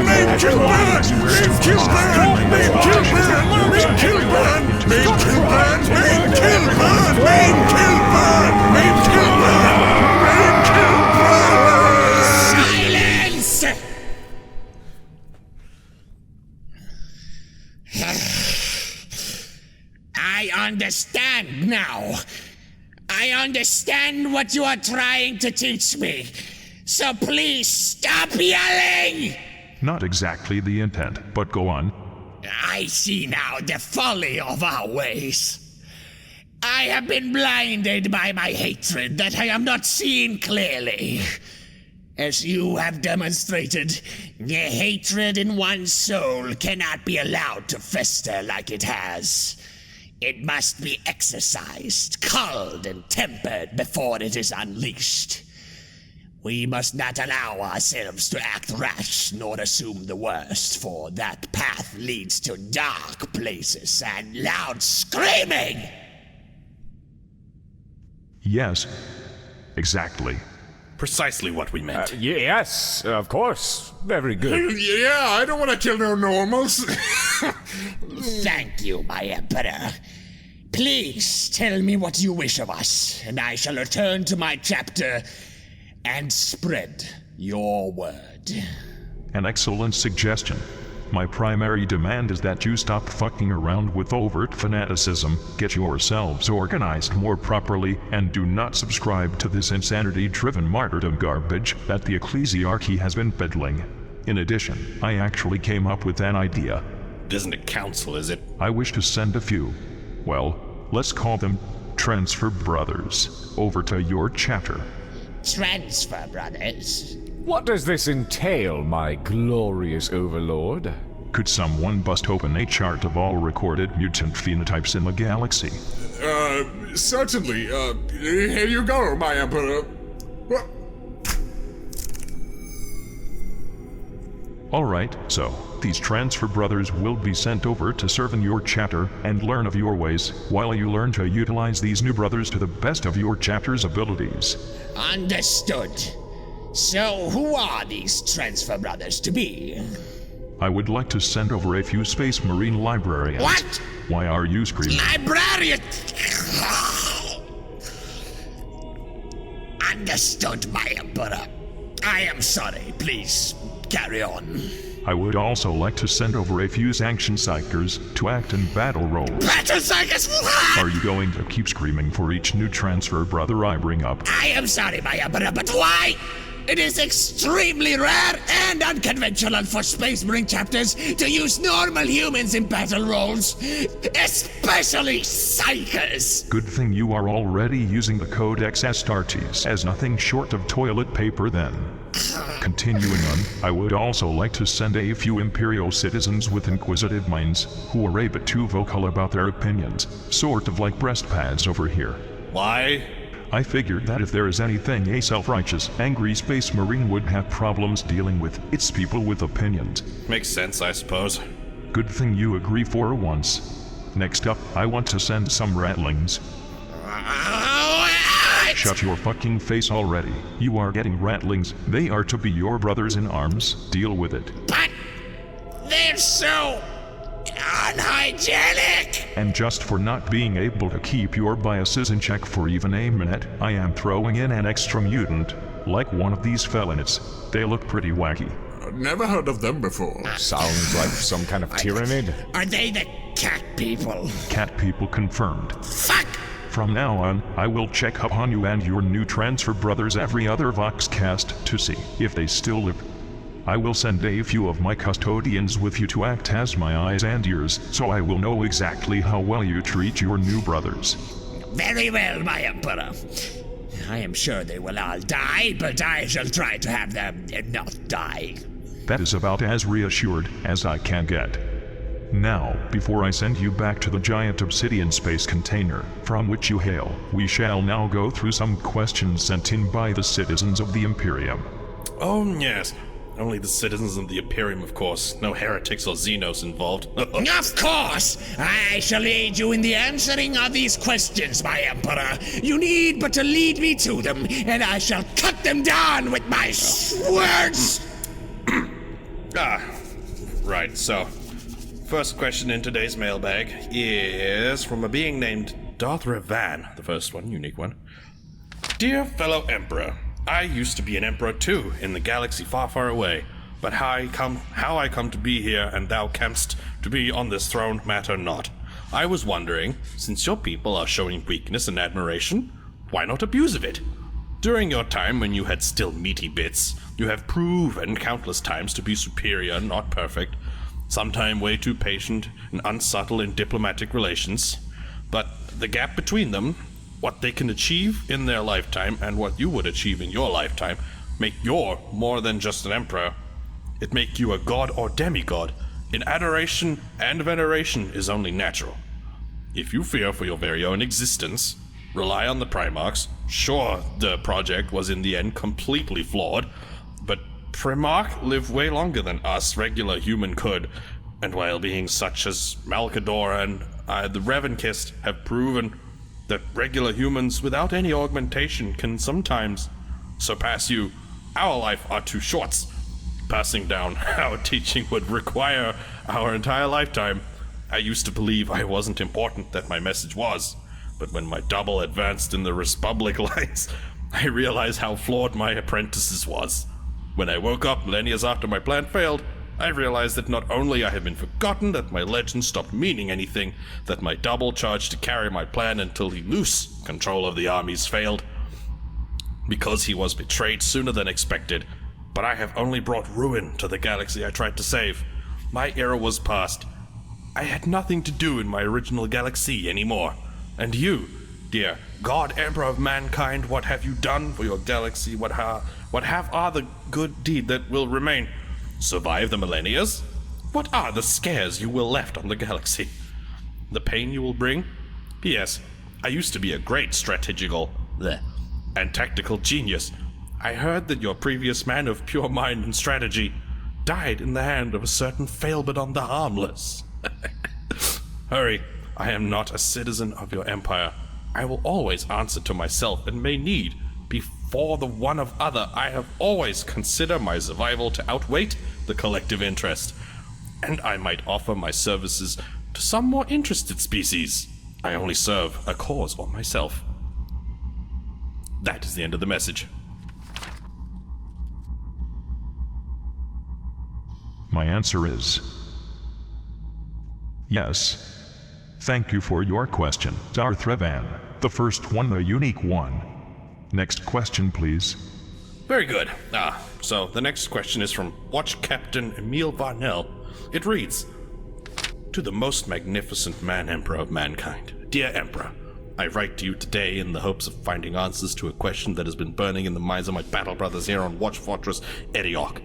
Maim, kill, burn! Maim, kill, burn! Maim, kill, burn! Maim, kill, burn! Maim, kill, burn! Maim, kill, burn! Maim, kill, burn! Maim, kill, burn! Maim, kill, burn! Silence! I understand now. I understand what you are trying to teach me. So please stop yelling! Not exactly the intent, but go on. I see now the folly of our ways. I have been blinded by my hatred that I am not seeing clearly. As you have demonstrated, the hatred in one's soul cannot be allowed to fester like it has. It must be exercised, culled, and tempered before it is unleashed. We must not allow ourselves to act rash nor assume the worst, for that path leads to dark places and loud screaming! Yes, exactly. Precisely what we meant. Yes, of course. Very good. Yeah, I don't want to kill no normals. Thank you, my Emperor. Please tell me what you wish of us, and I shall return to my chapter and spread your word. An excellent suggestion. My primary demand is that you stop fucking around with overt fanaticism, get yourselves organized more properly, and do not subscribe to this insanity-driven martyrdom garbage that the ecclesiarchy has been peddling. In addition, I actually came up with an idea. It isn't a council, is it? I wish to send a few, well, let's call them Transfer Brothers, over to your chapter. Transfer Brothers? What does this entail, my glorious overlord? Could someone bust open a chart of all recorded mutant phenotypes in the galaxy? Certainly. Here you go, my Emperor. What? Alright, so, these Transfer Brothers will be sent over to serve in your chapter and learn of your ways, while you learn to utilize these new brothers to the best of your chapter's abilities. Understood. So, who are these Transfer Brothers to be? I would like to send over a few Space Marine librarians. What? Why are you screaming? Librarian! Understood, my Emperor. I am sorry. Please, carry on. I would also like to send over a few Sanction Psychers to act in battle roles. Battle Psychers! Are you going to keep screaming for each new Transfer Brother I bring up? I am sorry, my Emperor, but why? It is extremely rare and unconventional for Space Marine chapters to use normal humans in battle roles, especially Psychers. Good thing you are already using the Codex Astartes as nothing short of toilet paper then. Continuing on, I would also like to send a few Imperial citizens with inquisitive minds who are a bit too vocal about their opinions, sort of like breast pads over here. Why? I figured that if there is anything a self-righteous, angry space marine would have problems dealing with, it's people with opinions. Makes sense, I suppose. Good thing you agree for once. Next up, I want to send some rattlings. Shut your fucking face already. You are getting rattlings. They are to be your brothers in arms. Deal with it. But they're so unhygienic! And just for not being able to keep your biases in check for even a minute, I am throwing in an extra mutant, like one of these felonies. They look pretty wacky. Never heard of them before. Sounds like some kind of tyrannid. Are they the cat people? Cat people confirmed. Fuck! From now on, I will check up on you and your new transfer brothers every other Voxcast to see if they still live. I will send a few of my custodians with you to act as my eyes and ears, so I will know exactly how well you treat your new brothers. Very well, my Emperor. I am sure they will all die, but I shall try to have them not die. That is about as reassured as I can get. Now, before I send you back to the giant obsidian space container from which you hail, we shall now go through some questions sent in by the citizens of the Imperium. Oh, yes. Only the citizens of the Imperium, of course. No heretics or Xenos involved. Of course! I shall aid you in the answering of these questions, my Emperor. You need but to lead me to them, and I shall cut them down with my swords! Right, so... First question in today's mailbag is from a being named Darth Revan, the first one, unique one. Dear fellow Emperor, I used to be an Emperor too, in the galaxy far, far away, but how I come to be here and thou camest to be on this throne matter not. I was wondering, since your people are showing weakness and admiration, why not abuse of it? During your time when you had still meaty bits, you have proven countless times to be superior, not perfect, sometime way too patient and unsubtle in diplomatic relations, but the gap between them, what they can achieve in their lifetime and what you would achieve in your lifetime, make you more than just an emperor. It make you a god or demigod. In adoration and veneration is only natural. If you fear for your very own existence, rely on the Primarchs. Sure, the project was in the end completely flawed, but Primarch lived way longer than us regular human could, and while beings such as Malkador and the Revenkist have proven that regular humans without any augmentation can sometimes surpass you, our life are too shorts. Passing down our teaching would require our entire lifetime. I used to believe I wasn't important, that my message was, but when my double advanced in the Respublic lines, I realized how flawed my apprentices was. When I woke up millennia after my plan failed, I realized that not only I had been forgotten, that my legend stopped meaning anything, that my double charged to carry my plan until he loose control of the armies failed, because he was betrayed sooner than expected. But I have only brought ruin to the galaxy I tried to save. My era was past. I had nothing to do in my original galaxy anymore. And you, dear God Emperor of mankind, what have you done for your galaxy? What are the good deed that will remain? Survive the millennias? What are the scares you will left on the galaxy? The pain you will bring? P.S. I used to be a great strategical and tactical genius. I heard that your previous man of pure mind and strategy died in the hand of a certain Failbadon the Harmless. Hurry, I am not a citizen of your empire. I will always answer to myself and may need, before the one of other, I have always considered my survival to outweigh the collective interest, and I might offer my services to some more interested species. I only serve a cause or myself. That is the end of the message. My answer is yes. Thank you for your question, Darth Revan. The first one, the unique one. Next question, please. Very good. So the next question is from Watch Captain Emil Varnell. It reads, To the most magnificent man-emperor of mankind, dear Emperor, I write to you today in the hopes of finding answers to a question that has been burning in the minds of my battle brothers here on Watch Fortress Eriok.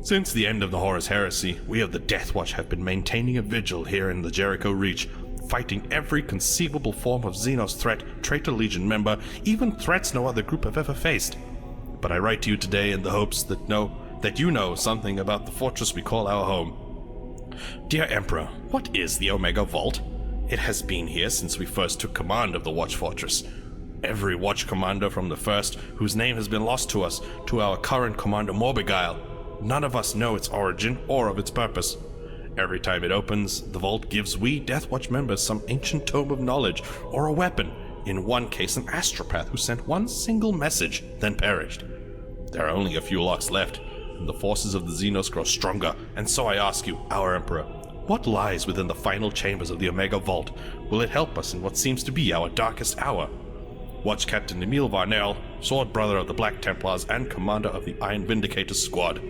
Since the end of the Horus Heresy, we of the Death Watch have been maintaining a vigil here in the Jericho Reach, fighting every conceivable form of Xenos threat, traitor legion member, even threats no other group have ever faced. But I write to you today in the hopes that you know something about the fortress we call our home. Dear Emperor, what is the Omega Vault? It has been here since we first took command of the Watch Fortress. Every Watch Commander from the first, whose name has been lost to us, to our current Commander Morbigile, none of us know its origin or of its purpose. Every time it opens, the vault gives we Death Watch members some ancient tome of knowledge or a weapon, in one case an astropath who sent one single message, then perished. There are only a few locks left, and the forces of the Xenos grow stronger, and so I ask you, our Emperor, what lies within the final chambers of the Omega Vault? Will it help us in what seems to be our darkest hour? Watch Captain Emil Varnell, sword brother of the Black Templars and commander of the Iron Vindicators Squad.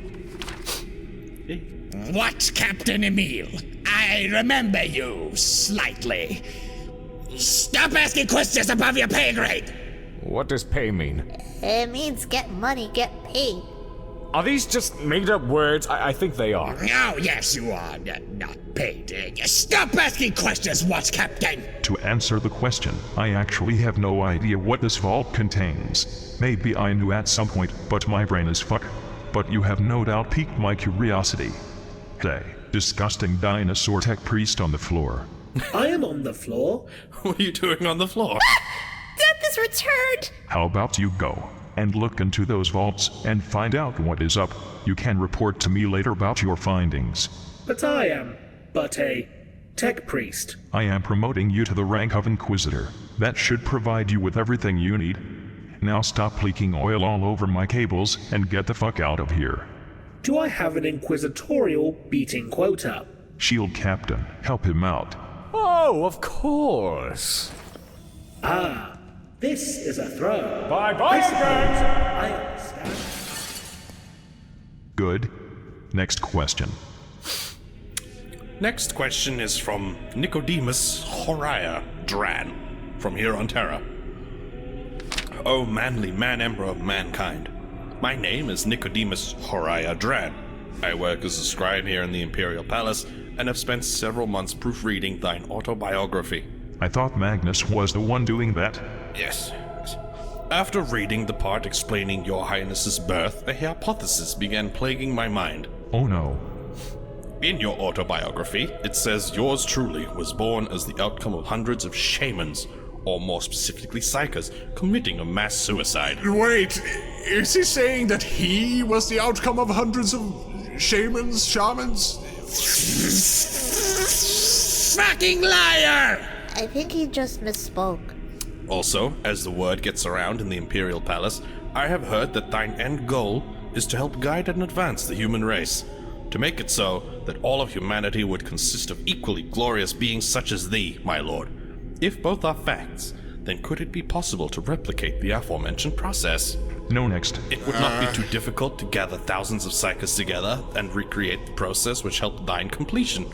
Watch Captain Emil. I remember you slightly. Stop asking questions above your pay grade! What does pay mean? It means get money, get paid. Are these just made-up words? I think they are. Oh, yes, you are. Not paid. Stop asking questions, Watch Captain! To answer the question, I actually have no idea what this vault contains. Maybe I knew at some point, but my brain is fuck. But you have no doubt piqued my curiosity. Disgusting dinosaur tech priest on the floor. I am on the floor. What are you doing on the floor? Death is returned! How about you go and look into those vaults and find out what is up? You can report to me later about your findings. But I am but a tech priest. I am promoting you to the rank of Inquisitor. That should provide you with everything you need. Now stop leaking oil all over my cables and get the fuck out of here. Do I have an inquisitorial beating quota? Shield Captain, help him out. Oh, of course. Ah, this is a throw. Bye-bye, friends! I understand. Good. Next question. Next question is from Nicodemus Horia Dran, from here on Terra. O manly man-emperor of mankind, my name is Nicodemus Horia Dran. I work as a scribe here in the Imperial Palace, and have spent several months proofreading thine autobiography. I thought Magnus was the one doing that. Yes. After reading the part explaining your highness's birth, a hypothesis began plaguing my mind. Oh no. In your autobiography, it says yours truly was born as the outcome of hundreds of shamans, or more specifically psychers, committing a mass suicide. Wait, is he saying that he was the outcome of hundreds of shamans? Fucking liar! I think he just misspoke. Also, as the word gets around in the Imperial Palace, I have heard that thine end goal is to help guide and advance the human race, to make it so that all of humanity would consist of equally glorious beings such as thee, my lord. If both are facts, then could it be possible to replicate the aforementioned process? No, next. It would not be too difficult to gather thousands of psychers together and recreate the process which helped thine conception.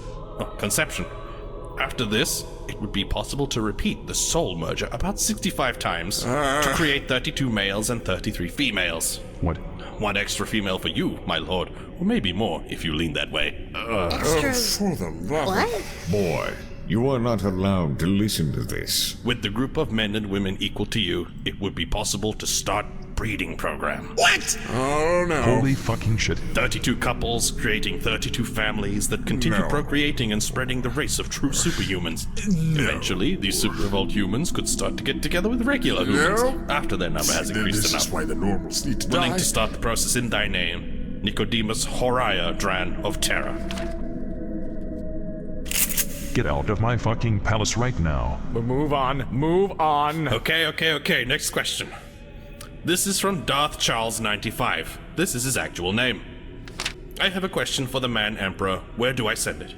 After this, it would be possible to repeat the soul merger about 65 times to create 32 males and 33 females. What? One extra female for you, my lord, or maybe more if you lean that way. Extra... For them. What? Boy, you are not allowed to listen to this. With the group of men and women equal to you, it would be possible to start breeding program. What? Oh no. Holy fucking shit. 32 couples creating 32 families that continue No. procreating and spreading the race of true superhumans. Eventually, these super evolved humans could start to get together with regular humans after their number has increased This enough. is why the normals need to Willing die. to start the process in thy name, Nicodemus Horia Dran of Terra. Get out of my fucking palace right now. Move on. Okay, next question. This is from Darth Charles 95. This is his actual name. I have a question for the man emperor. Where do I send it?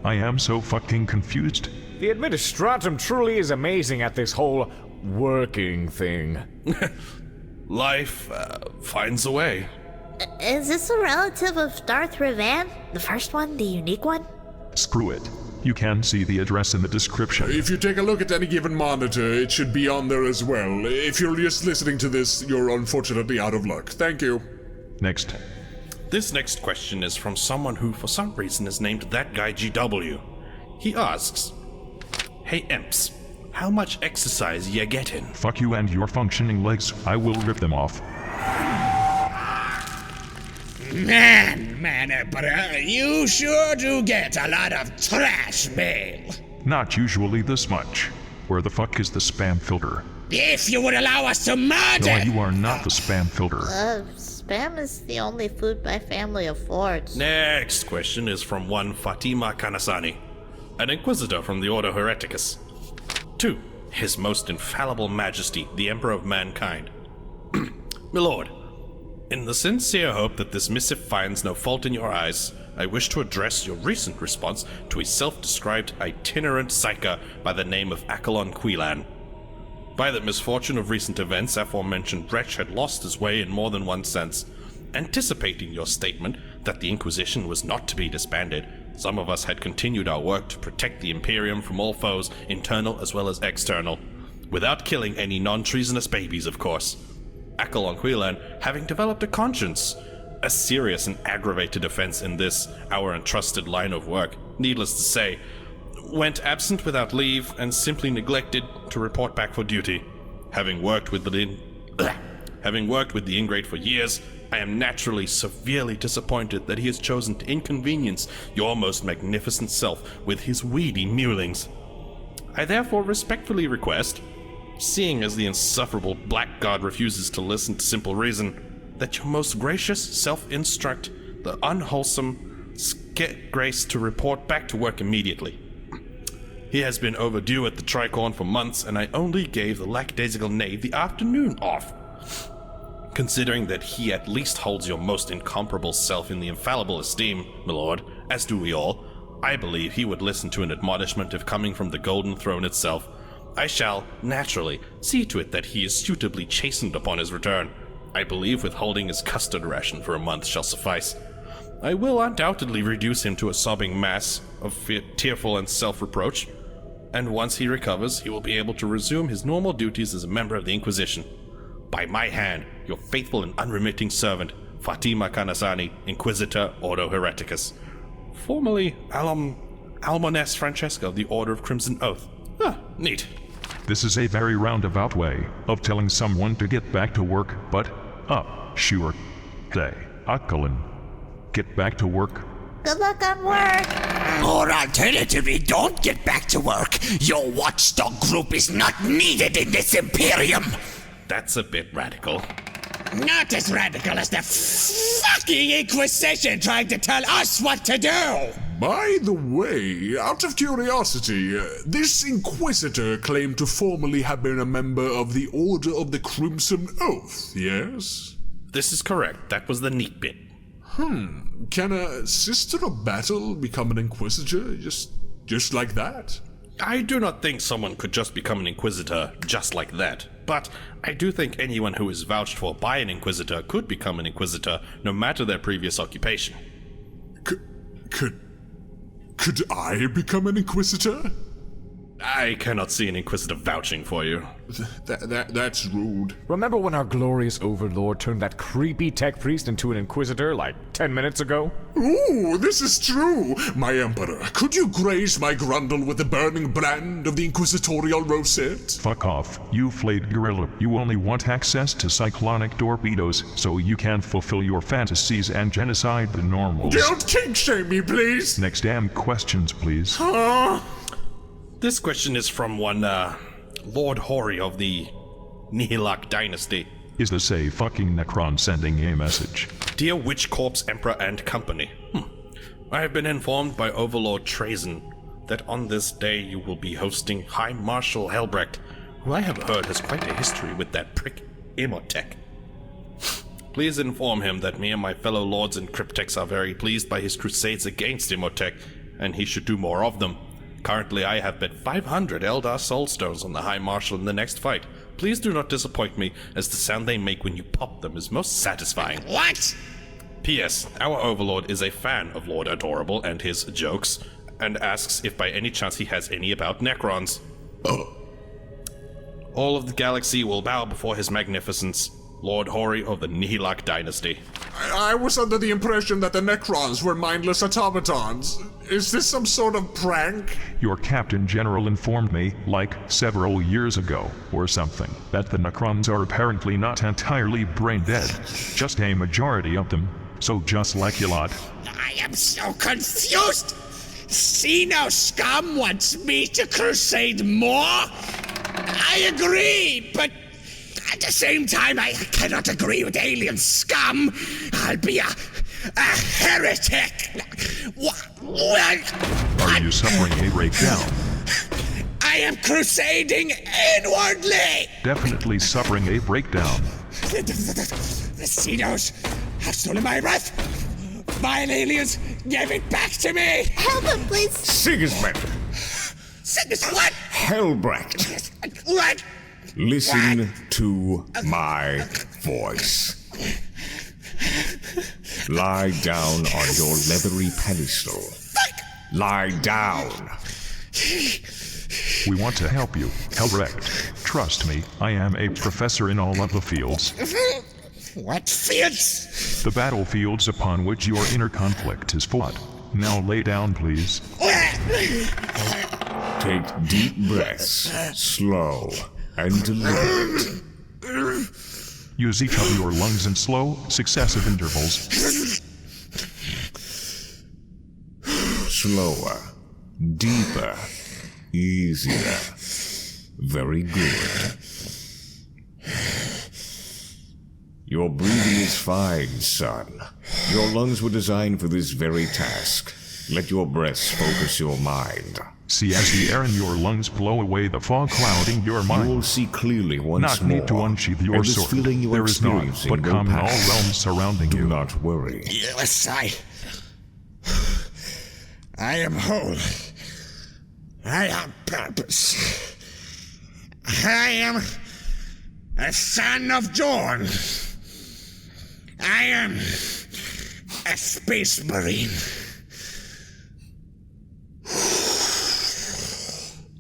I am so fucking confused. The Administratum truly is amazing at this whole working thing? Life finds a way. Is this a relative of Darth Revan? The first one, the unique one? Screw it. You can see the address in the description. If you take a look at any given monitor, it should be on there as well. If you're just listening to this, you're unfortunately out of luck. Thank you. Next. This next question is from someone who for some reason is named That Guy GW. He asks, "Hey imps, how much exercise ya getting?" Fuck you and your functioning legs. I will rip them off. Man, Emperor, you sure do get a lot of trash mail. Not usually this much. Where the fuck is the spam filter? If you would allow us to murder... No, you are not the spam filter. Spam is the only food my family affords. Next question is from one Fatima Kanasani, an Inquisitor from the Order Hereticus. 2. His Most Infallible Majesty, the Emperor of Mankind. My lord, in the sincere hope that this missive finds no fault in your eyes, I wish to address your recent response to a self-described itinerant psyker by the name of Accolon Quelan. By the misfortune of recent events, aforementioned wretch had lost his way in more than one sense. Anticipating your statement that the Inquisition was not to be disbanded, some of us had continued our work to protect the Imperium from all foes, internal as well as external, without killing any non-treasonous babies, of course. Accolon Quelan, having developed a conscience, a serious and aggravated offense in this, our entrusted line of work, needless to say, went absent without leave and simply neglected to report back for duty. Having worked with the ingrate for years, I am naturally severely disappointed that he has chosen to inconvenience your most magnificent self with his weedy mewlings. I therefore respectfully request, seeing as the insufferable blackguard refuses to listen to simple reason, that your most gracious self-instruct the unwholesome scapegrace to report back to work immediately. He has been overdue at the Tricorn for months, and I only gave the lackadaisical knave the afternoon off. Considering that he at least holds your most incomparable self in the infallible esteem, my lord, as do we all, I believe he would listen to an admonishment if coming from the Golden Throne itself. I shall, naturally, see to it that he is suitably chastened upon his return. I believe withholding his custard ration for a month shall suffice. I will undoubtedly reduce him to a sobbing mass of tearful and self-reproach, and once he recovers, he will be able to resume his normal duties as a member of the Inquisition. By my hand, your faithful and unremitting servant, Fatima Kanasani, Inquisitor, Ordo Hereticus. Formerly Almones Francesca of the Order of Crimson Oath. Neat. This is a very roundabout way of telling someone to get back to work, but, sure. Day. Accolon. Get back to work. Good luck on work. Or alternatively, don't get back to work. Your watchdog group is not needed in this Imperium. That's a bit radical. Not as radical as the fucking Inquisition trying to tell us what to do. By the way, out of curiosity, this Inquisitor claimed to formerly have been a member of the Order of the Crimson Oath, yes? This is correct. That was the neat bit. Can a Sister of Battle become an Inquisitor just like that? I do not think someone could just become an Inquisitor just like that, but I do think anyone who is vouched for by an Inquisitor could become an Inquisitor no matter their previous occupation. Could I become an Inquisitor? I cannot see an Inquisitor vouching for you. That's rude. Remember when our glorious overlord turned that creepy tech priest into an Inquisitor like 10 minutes ago? Ooh, this is true! My Emperor, could you grace my grundle with the burning brand of the Inquisitorial rosette? Fuck off, you flayed gorilla. You only want access to cyclonic torpedoes so you can fulfill your fantasies and genocide the normals. Don't kink shame me, please! Next damn questions, please. This question is from one, Lord Hori of the Nihilak Dynasty. Is this a fucking Necron sending a message? Dear Witch Corpse Emperor and Company, I have been informed by Overlord Trazen that on this day you will be hosting High Marshal Helbrecht, who I have heard has quite a history with that prick Imhotep. Please inform him that me and my fellow lords and cryptecs are very pleased by his crusades against Imhotep, and he should do more of them. Currently, I have bet 500 Eldar Soulstones on the High Marshal in the next fight. Please do not disappoint me, as the sound they make when you pop them is most satisfying. What? P.S. Our Overlord is a fan of Lord Adorable and his jokes, and asks if by any chance he has any about Necrons. All of the galaxy will bow before his magnificence, Lord Hori of the Nihilak dynasty. I was under the impression that the Necrons were mindless automatons. Is this some sort of prank? Your Captain General informed me, like several years ago, or something, that the Necrons are apparently not entirely brain dead. Just a majority of them. So just like your lot. I am so confused! Xeno scum wants me to crusade more? I agree, but at the same time I cannot agree with alien scum. I'll be a heretic. Are you suffering a breakdown? I am crusading inwardly! Definitely suffering a breakdown. The Xenos have stolen my breath! Vile aliens, give it back to me! Help him, please. Sigismund! What? Helbrecht! What? Listen to my voice. Lie down on your leathery pedestal. Lie down. We want to help you, Helbrecht. Trust me, I am a professor in all of the fields. What fields? The battlefields upon which your inner conflict is fought. Now lay down, please. Take deep breaths, slow and deliberate. Use each of your lungs in slow, successive intervals. Slower, deeper, easier. Very good. Your breathing is fine, son. Your lungs were designed for this very task. Let your breaths focus your mind. See as the air in your lungs blow away the fog clouding your mind. You will see clearly once Not more. need to unsheath your and this sword. feeling you are There is not, experiencing but will calm in all pass. realms surrounding Do you. not worry. Yes, I am whole. I have purpose. I am a son of Dorn. I am a space marine.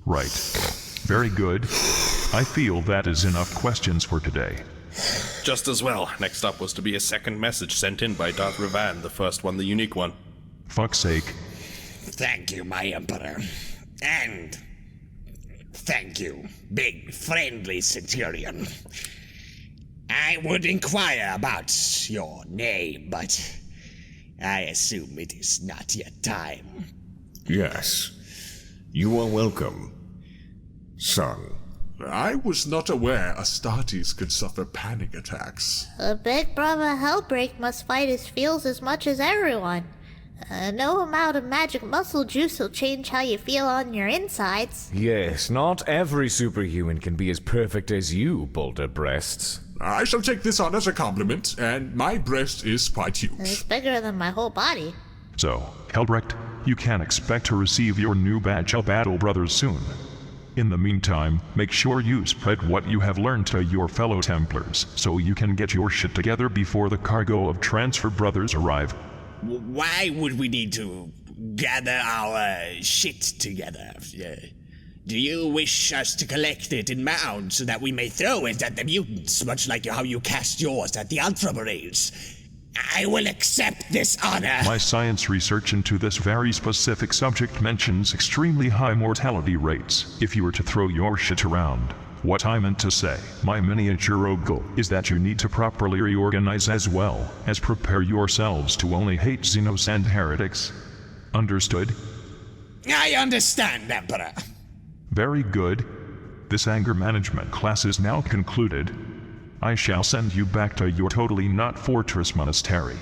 Right. Very good. I feel that is enough questions for today. Just as well. Next up was to be a second message sent in by Darth Revan, the first one, the unique one. Fuck's sake. Thank you, my Emperor. And thank you, big friendly Centurion. I would inquire about your name, but I assume it is not yet time. Yes. You are welcome, son. I was not aware Astartes could suffer panic attacks. A big brother Helbrecht must fight his feels as much as everyone. No amount of magic muscle juice will change how you feel on your insides. Yes, not every superhuman can be as perfect as you, Boulder Breasts. I shall take this on as a compliment, and my breast is quite huge. It's bigger than my whole body. So, Helbrecht, you can expect to receive your new badge of Battle Brothers soon. In the meantime, make sure you spread what you have learned to your fellow Templars, so you can get your shit together before the cargo of Transfer Brothers arrive. Why would we need to gather our shit together? Do you wish us to collect it in mounds so that we may throw it at the mutants, much like how you cast yours at the Ultramarines? I will accept this honor. My science research into this very specific subject mentions extremely high mortality rates if you were to throw your shit around. What I meant to say, my miniature Rogal, is that you need to properly reorganize as well as prepare yourselves to only hate Xenos and heretics. Understood? I understand, Emperor. Very good. This anger management class is now concluded. I shall send you back to your totally not fortress monastery.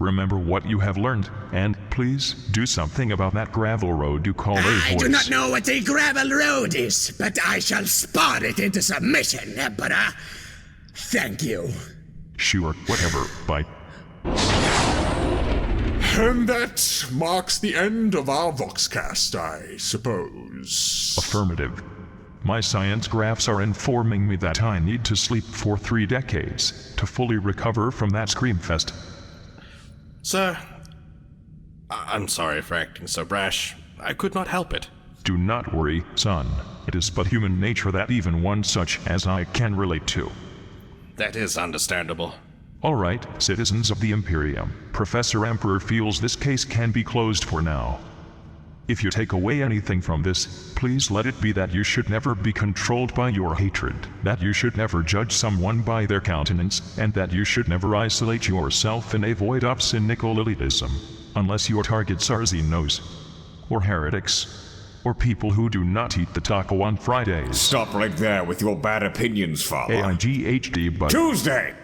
Remember what you have learned, and please do something about that gravel road you call Earth I do not know what a gravel road is, but I shall spot it into submission, Emperor. Thank you. Sure, whatever, bye. And that marks the end of our Voxcast, I suppose. Affirmative. My science graphs are informing me that I need to sleep for 3 decades to fully recover from that screamfest. Sir, I'm sorry for acting so brash. I could not help it. Do not worry, son. It is but human nature that even one such as I can relate to. That is understandable. All right, citizens of the Imperium, Professor Emperor feels this case can be closed for now. If you take away anything from this, please let it be that you should never be controlled by your hatred, that you should never judge someone by their countenance, and that you should never isolate yourself in a void of cynical elitism, unless your targets are Xenos, or heretics, or people who do not eat the taco on Fridays. Stop right there with your bad opinions, Father. AIGHD, but Tuesday!